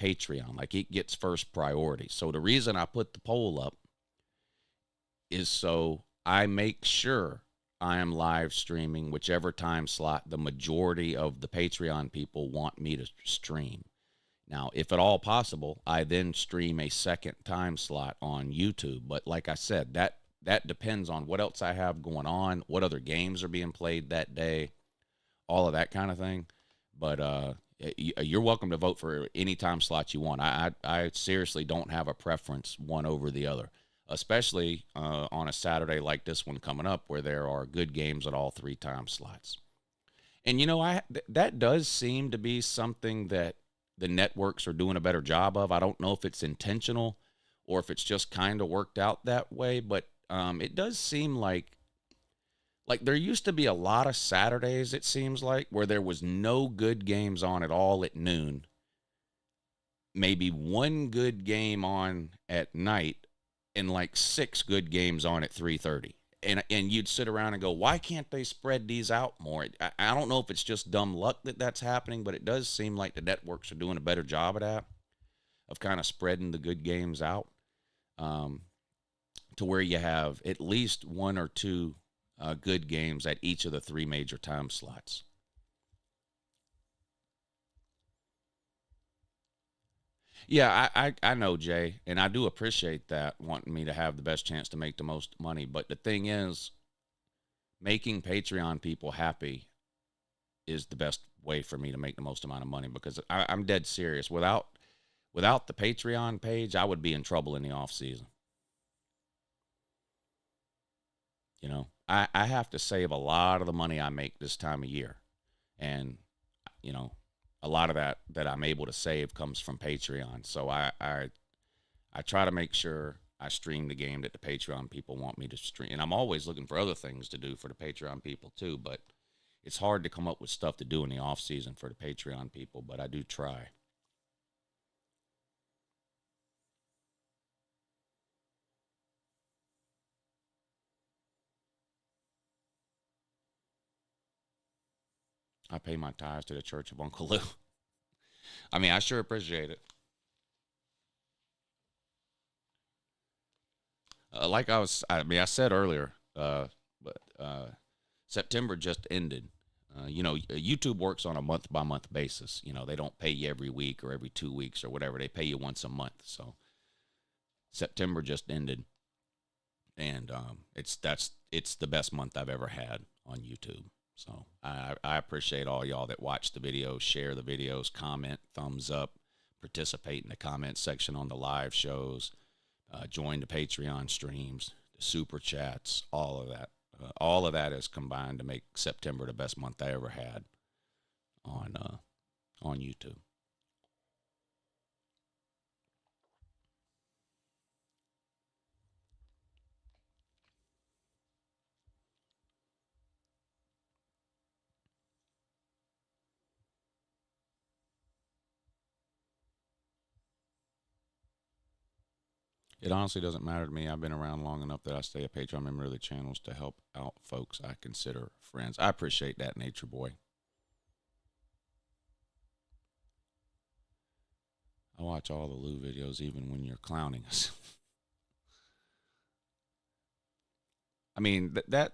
Patreon. Like, it gets first priority. So the reason I put the poll up is so I make sure I am live streaming whichever time slot the majority of the Patreon people want me to stream. Now, if at all possible, I then stream a second time slot on YouTube. But like I said, that depends on what else I have going on, what other games are being played that day, all of that kind of thing. But you're welcome to vote for any time slot you want. I seriously don't have a preference one over the other, especially on a Saturday like this one coming up where there are good games at all 3 time slots. And, that does seem to be something that the networks are doing a better job of. I don't know if it's intentional or if it's just kind of worked out that way, but it does seem like there used to be a lot of Saturdays, it seems like, where there was no good games on at all at noon. Maybe 1 good game on at night and like 6 good games on at 3:30. And you'd sit around and go, why can't they spread these out more? I don't know if it's just dumb luck that that's happening, but it does seem like the networks are doing a better job of that, of kind of spreading the good games out to where you have at least 1 or 2 good games at each of the 3 major time slots. Yeah, I know, Jay, and I do appreciate that, wanting me to have the best chance to make the most money. But the thing is, making Patreon people happy is the best way for me to make the most amount of money, because I'm dead serious. Without the Patreon page, I would be in trouble in the off season. I have to save a lot of the money I make this time of year. And, a lot of that I'm able to save comes from Patreon. So I try to make sure I stream the game that the Patreon people want me to stream. And I'm always looking for other things to do for the Patreon people too. But It's hard to come up with stuff to do in the off season for the Patreon people, but I do try. I pay my tithes to the Church of Uncle Lou. I mean, I sure appreciate it. I said earlier, but September just ended. YouTube works on a month-by-month basis. They don't pay you every week or every 2 weeks or whatever. They pay you once a month. So September just ended, and it's the best month I've ever had on YouTube. So I appreciate all y'all that watch the videos, share the videos, comment, thumbs up, participate in the comment section on the live shows, join the Patreon streams, the super chats, all of that. All of that is combined to make September the best month I ever had on YouTube. It honestly doesn't matter to me. I've been around long enough that I stay a Patreon member of the channels to help out folks I consider friends. I appreciate that, Nature Boy. I watch all the Lou videos even when you're clowning us. I mean, that's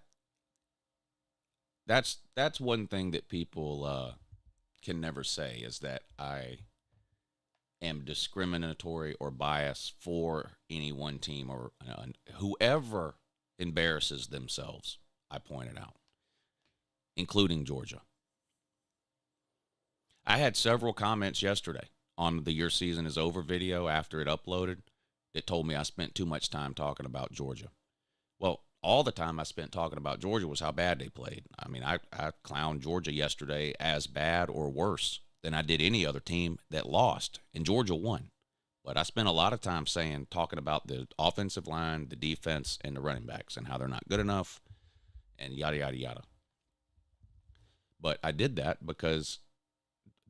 one thing that people can never say, is that I am discriminatory or biased for any one team or whoever embarrasses themselves. I pointed out, including Georgia. I had several comments yesterday on the Your Season Is Over video after it uploaded that told me I spent too much time talking about Georgia. Well, all the time I spent talking about Georgia was how bad they played. I mean, I clowned Georgia yesterday as bad or worse than I did any other team that lost, and Georgia won. But I spent a lot of time talking about the offensive line, the defense, and the running backs, and how they're not good enough, and yada, yada, yada. But I did that because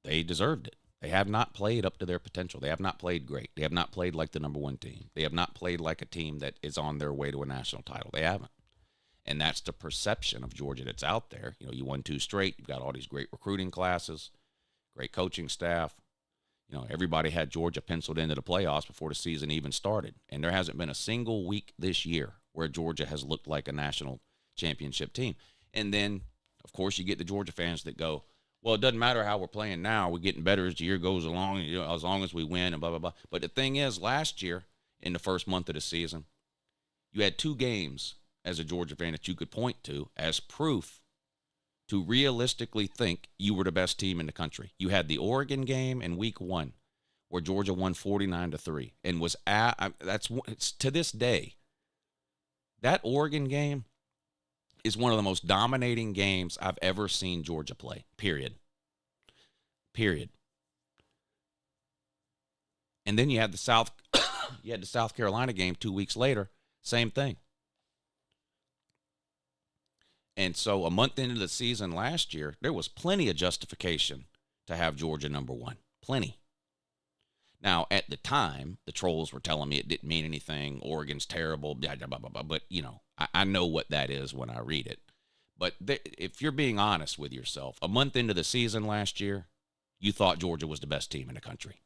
they deserved it. They have not played up to their potential. They have not played great. They have not played like the number one team. They have not played like a team that is on their way to a national title. They haven't. And that's the perception of Georgia that's out there. You won 2 straight. You've got all these great recruiting classes, great coaching staff. Everybody had Georgia penciled into the playoffs before the season even started. And there hasn't been a single week this year where Georgia has looked like a national championship team. And then, of course, you get the Georgia fans that go, well, it doesn't matter how we're playing now. We're getting better as the year goes along, as long as we win and blah, blah, blah. But the thing is, last year, in the first month of the season, you had 2 games as a Georgia fan that you could point to as proof to realistically think you were the best team in the country. You had the Oregon game in week 1 where Georgia won 49-3 and was it's to this day. That Oregon game is one of the most dominating games I've ever seen Georgia play, period. And then you had the South Carolina game 2 weeks later, same thing. And so a month into the season last year, there was plenty of justification to have Georgia number 1. Plenty. Now, at the time, the trolls were telling me it didn't mean anything. Oregon's terrible, blah, blah, blah, blah, blah. But, I know what that is when I read it. But if you're being honest with yourself, a month into the season last year, you thought Georgia was the best team in the country.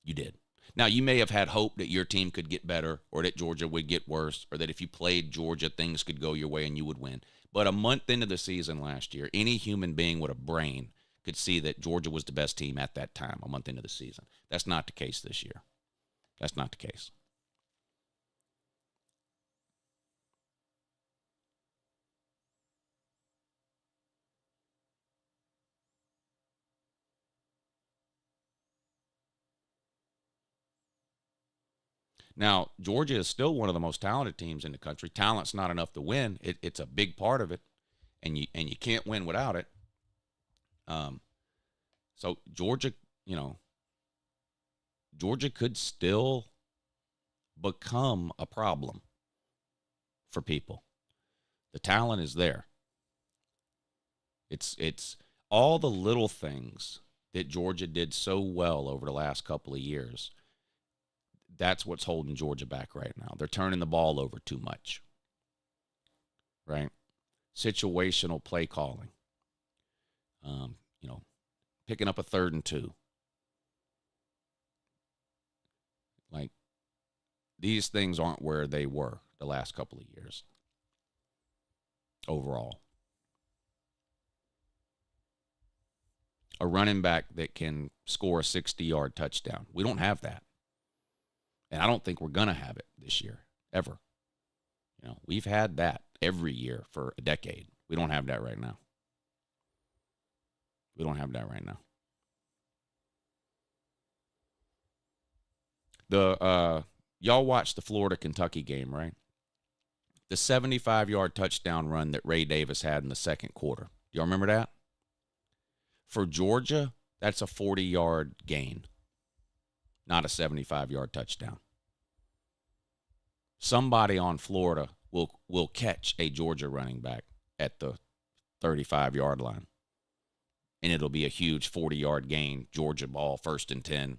You did. Now, you may have had hope that your team could get better or that Georgia would get worse or that if you played Georgia, things could go your way and you would win. But a month into the season last year, any human being with a brain could see that Georgia was the best team at that time, a month into the season. That's not the case this year. That's not the case. Now, Georgia is still one of the most talented teams in the country. Talent's not enough to win. It's a big part of it, and you can't win without it. So Georgia, Georgia could still become a problem for people. The talent is there. It's all the little things that Georgia did so well over the last couple of years. That's what's holding Georgia back right now. They're turning the ball over too much, right? Situational play calling. Picking up a 3rd and 2. Like, these things aren't where they were the last couple of years overall. A running back that can score a 60-yard touchdown. We don't have that. And I don't think we're going to have it this year, ever. We've had that every year for a decade. We don't have that right now. We don't have that right now. Y'all watched the Florida-Kentucky game, right? The 75-yard touchdown run that Ray Davis had in the second quarter. Do y'all remember that? For Georgia, that's a 40-yard gain, not a 75-yard touchdown. Somebody on Florida will catch a Georgia running back at the 35-yard line, and it'll be a huge 40-yard gain, Georgia ball, 1st and 10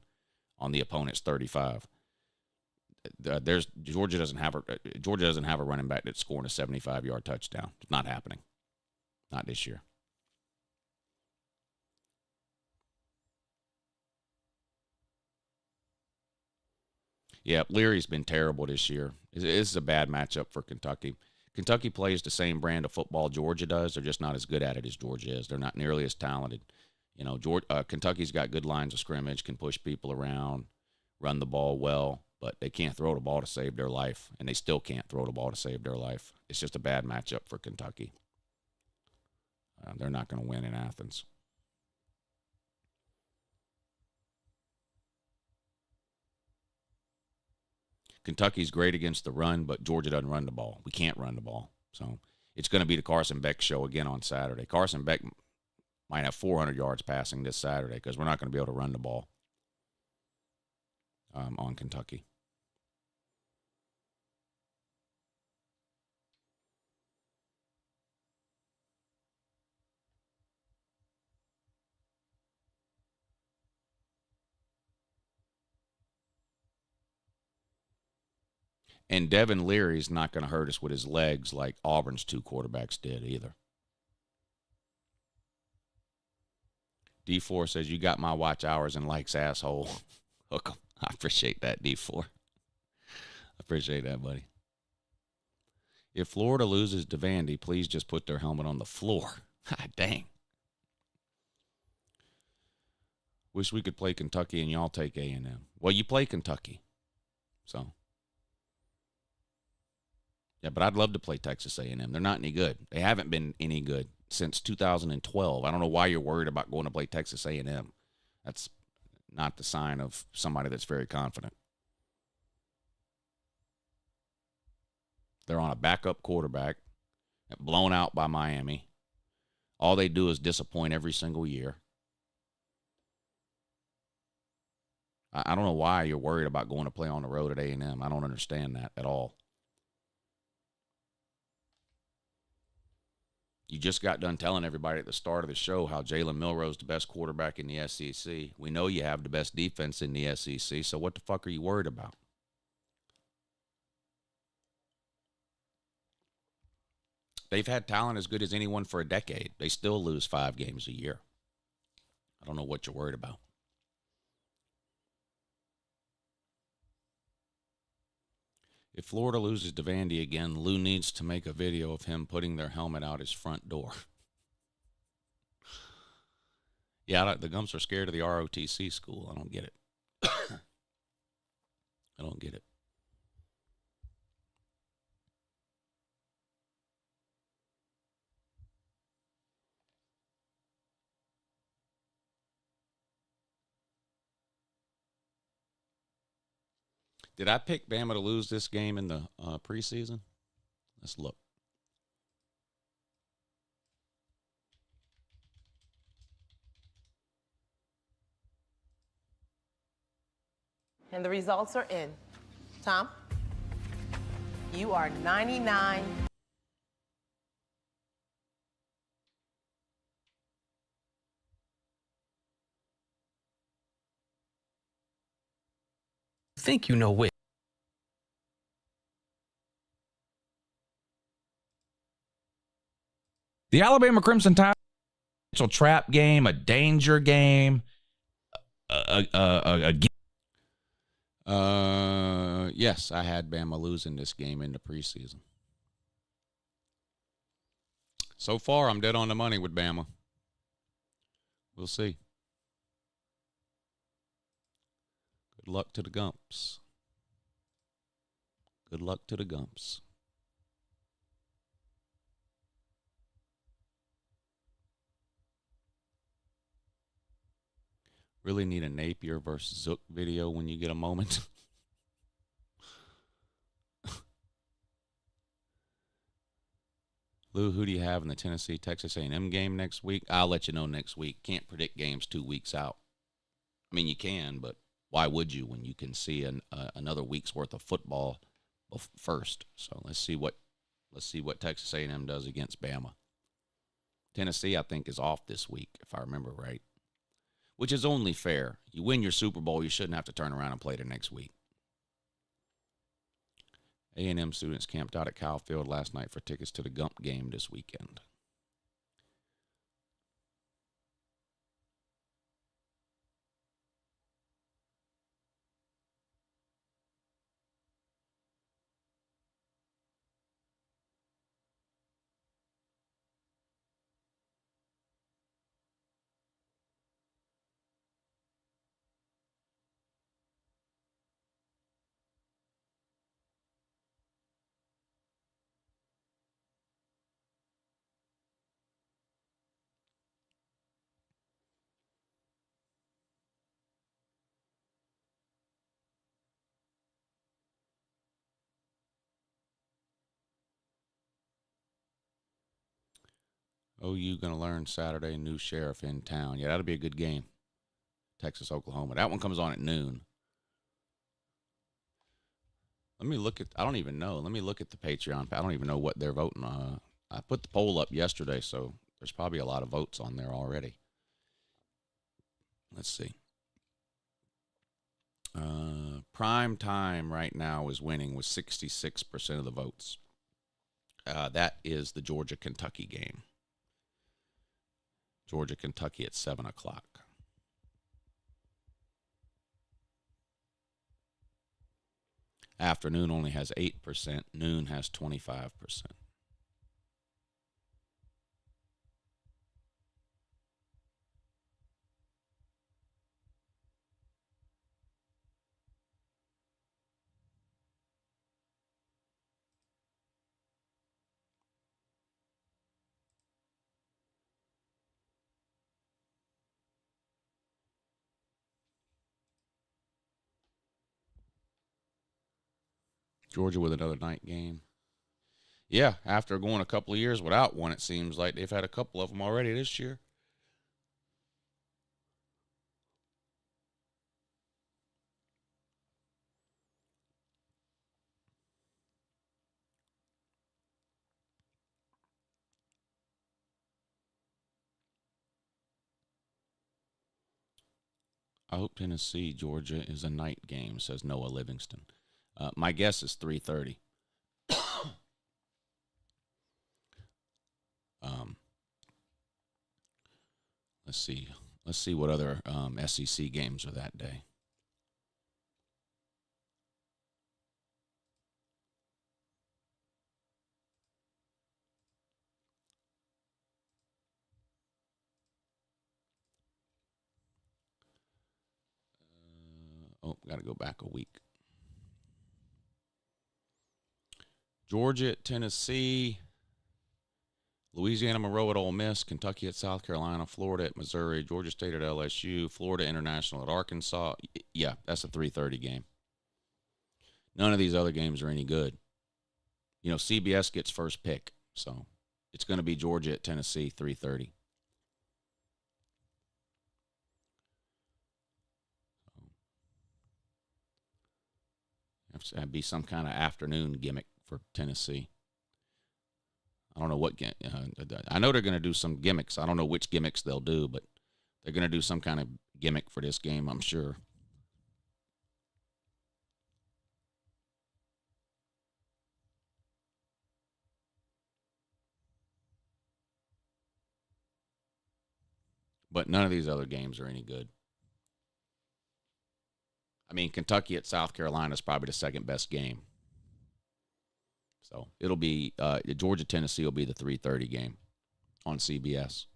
on the opponent's 35. Georgia doesn't have a running back that's scoring a 75-yard touchdown. It's not happening. Not this year. Yeah, Leary's been terrible this year. This is a bad matchup for Kentucky. Kentucky plays the same brand of football Georgia does. They're just not as good at it as Georgia is. They're not nearly as talented. Kentucky's got good lines of scrimmage, can push people around, run the ball well, but they can't throw the ball to save their life, and they still can't throw the ball to save their life. It's just a bad matchup for Kentucky. They're not going to win in Athens. Kentucky's great against the run, but Georgia doesn't run the ball. We can't run the ball. So it's going to be the Carson Beck show again on Saturday. Carson Beck might have 400 yards passing this Saturday because we're not going to be able to run the ball on Kentucky. And Devin Leary's not going to hurt us with his legs like Auburn's 2 quarterbacks did either. D4 says, you got my watch hours and likes asshole. Hook 'em. I appreciate that, D4. I appreciate that, buddy. If Florida loses to Vandy, please just put their helmet on the floor. God dang. Wish we could play Kentucky and y'all take A&M. Well, you play Kentucky. So. Yeah, but I'd love to play Texas A&M. They're not any good. They haven't been any good since 2012. I don't know why you're worried about going to play Texas A&M. That's not the sign of somebody that's very confident. They're on a backup quarterback, blown out by Miami. All they do is disappoint every single year. I don't know why you're worried about going to play on the road at A&M. I don't understand that at all. You just got done telling everybody at the start of the show how Jalen Milroe's the best quarterback in the SEC. We know you have the best defense in the SEC, so what the fuck are you worried about? They've had talent as good as anyone for a decade. They still lose 5 games a year. I don't know what you're worried about. If Florida loses to Vandy again, Lou needs to make a video of him putting their helmet out his front door. Yeah, the Gumps are scared of the ROTC school. I don't get it. I don't get it. Did I pick Bama to lose this game in the preseason? Let's look. And the results are in. Tom, you are 99. think you know which. The Alabama Crimson Tide, a trap game, a danger game, Yes, I had Bama losing this game in the preseason. So far, I'm dead on the money with Bama. We'll see. Good luck to the Gumps. Good luck to the Gumps. Really need a Napier versus Zook video when you get a moment. Lou, who do you have in the Tennessee-Texas A&M game next week? I'll let you know next week. Can't predict games 2 weeks out. I mean, you can, but why would you when you can see another week's worth of football first? So let's see what Texas A&M does against Bama. Tennessee, I think, is off this week, if I remember right, which is only fair. You win your Super Bowl, you shouldn't have to turn around and play the next week. A&M students camped out at Kyle Field last night for tickets to the Gump game this weekend. OU going to learn Saturday, new sheriff in town. Yeah, that'll be a good game. Texas, Oklahoma. That one comes on at noon. Let me look at, I don't even know. Let me look at the Patreon. I don't even know what they're voting on. I put the poll up yesterday, so there's probably a lot of votes on there already. Let's see. Prime time right now is winning with 66% of the votes. That is the Georgia-Kentucky game. Georgia-Kentucky at 7 o'clock. Afternoon only has 8%. Noon has 25%. Georgia with another night game. Yeah, after going a couple of years without one, it seems like they've had a couple of them already this year. I hope Tennessee, Georgia is a night game, says Noah Livingston. My guess is 3:30. Let's see. Let's see what other SEC games are that day. Got to go back a week. Georgia at Tennessee. Louisiana Monroe at Ole Miss, Kentucky at South Carolina, Florida at Missouri, Georgia State at LSU, Florida International at Arkansas. Yeah, that's a 3:30 game. None of these other games are any good. You know, CBS gets first pick, so it's going to be Georgia at Tennessee, 3:30. That'd be some kind of afternoon gimmick for Tennessee. I don't know what I know they're going to do some gimmicks. I don't know which gimmicks they'll do, but they're going to do some kind of gimmick for this game, I'm sure. But none of these other games are any good. I mean, Kentucky at South Carolina is probably the second best game. So it'll be Georgia-Tennessee will be the 3:30 game on CBS.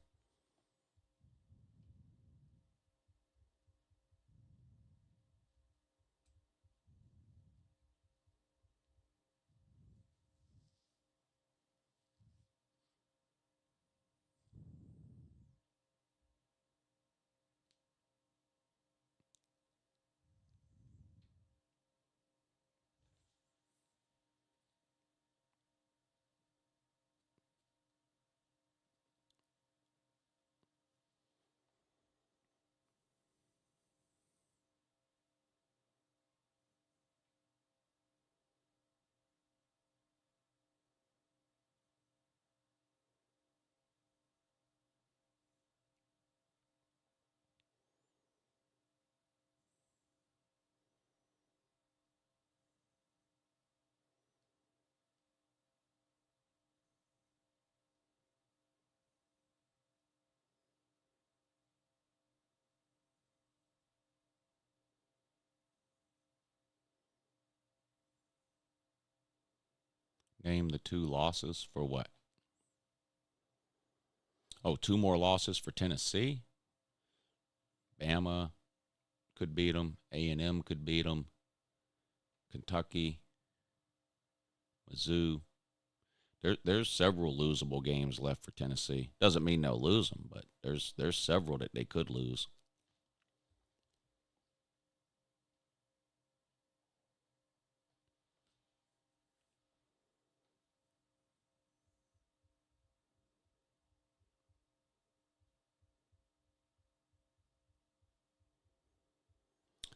Name the 2 losses for what? Oh, 2 more losses for Tennessee. Bama could beat them. A&M could beat them. Kentucky, Mizzou. There's several losable games left for Tennessee. Doesn't mean they'll lose them, but there's several that they could lose.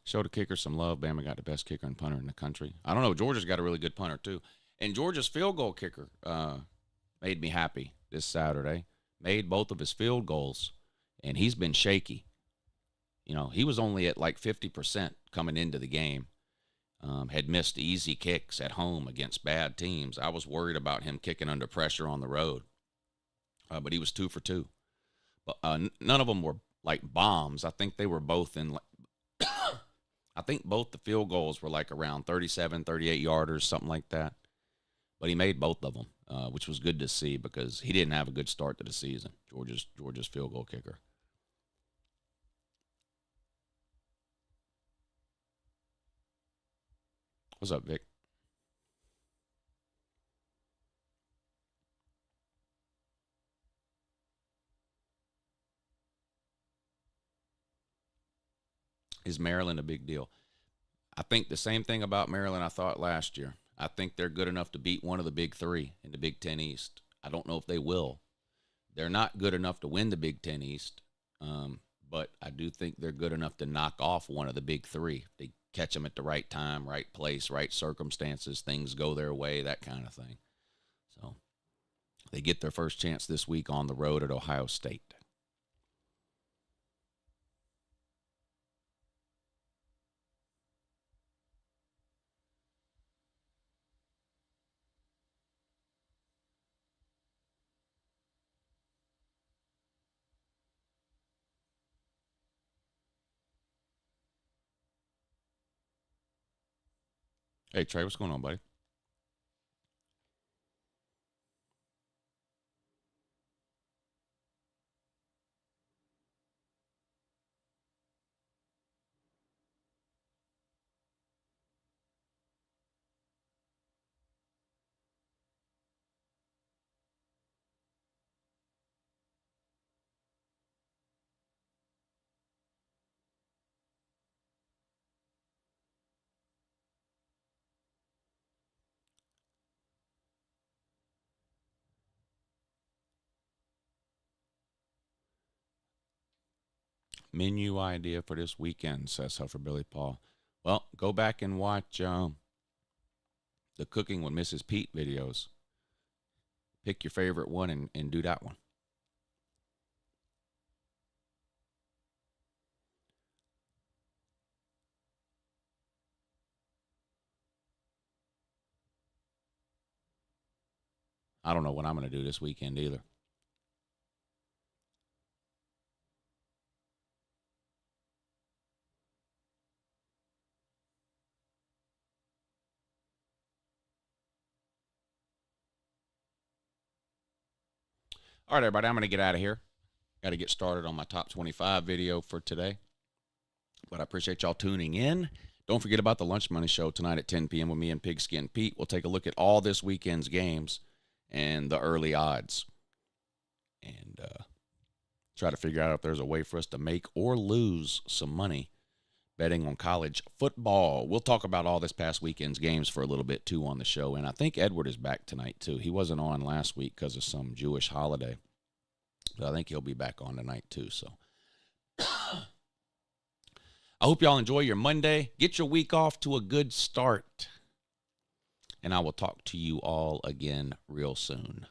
Show the kicker some love. Bama got the best kicker and punter in the country. I don't know. Georgia's got a really good punter, too. And Georgia's field goal kicker made me happy this Saturday. Made both of his field goals, and he's been shaky. You know, he was only at like 50% coming into the game. Had missed easy kicks at home against bad teams. I was worried about him kicking under pressure on the road. But he was 2 for 2. But none of them were like bombs. I think they were both in I think both the field goals were like around 37, 38 yarders, something like that. But he made both of them, which was good to see because he didn't have a good start to the season, Georgia's field goal kicker. What's up, Vic? Is Maryland a big deal? I think the same thing about Maryland I thought last year. I think they're good enough to beat one of the big 3 in the Big Ten East. I don't know if they will. They're not good enough to win the Big Ten East, but I do think they're good enough to knock off one of the big 3. They catch them at the right time, right place, right circumstances, things go their way, that kind of thing. So they get their first chance this week on the road at Ohio State. Hey, Trey, what's going on, buddy? Menu idea for this weekend, says Huffer Billy Paul. Well, go back and watch the Cooking with Mrs. Pete videos. Pick your favorite one and do that one. I don't know what I'm going to do this weekend either. All right, everybody, I'm going to get out of here. Got to get started on my top 25 video for today. But I appreciate y'all tuning in. Don't forget about the Lunch Money Show tonight at 10 p.m. with me and Pigskin Pete. We'll take a look at all this weekend's games and the early odds. And try to figure out if there's a way for us to make or lose some money betting on college football. We'll talk about all this past weekend's games for a little bit, too, on the show. And I think Edward is back tonight, too. He wasn't on last week because of some Jewish holiday. But I think he'll be back on tonight, too. So I hope y'all enjoy your Monday. Get your week off to a good start. And I will talk to you all again real soon.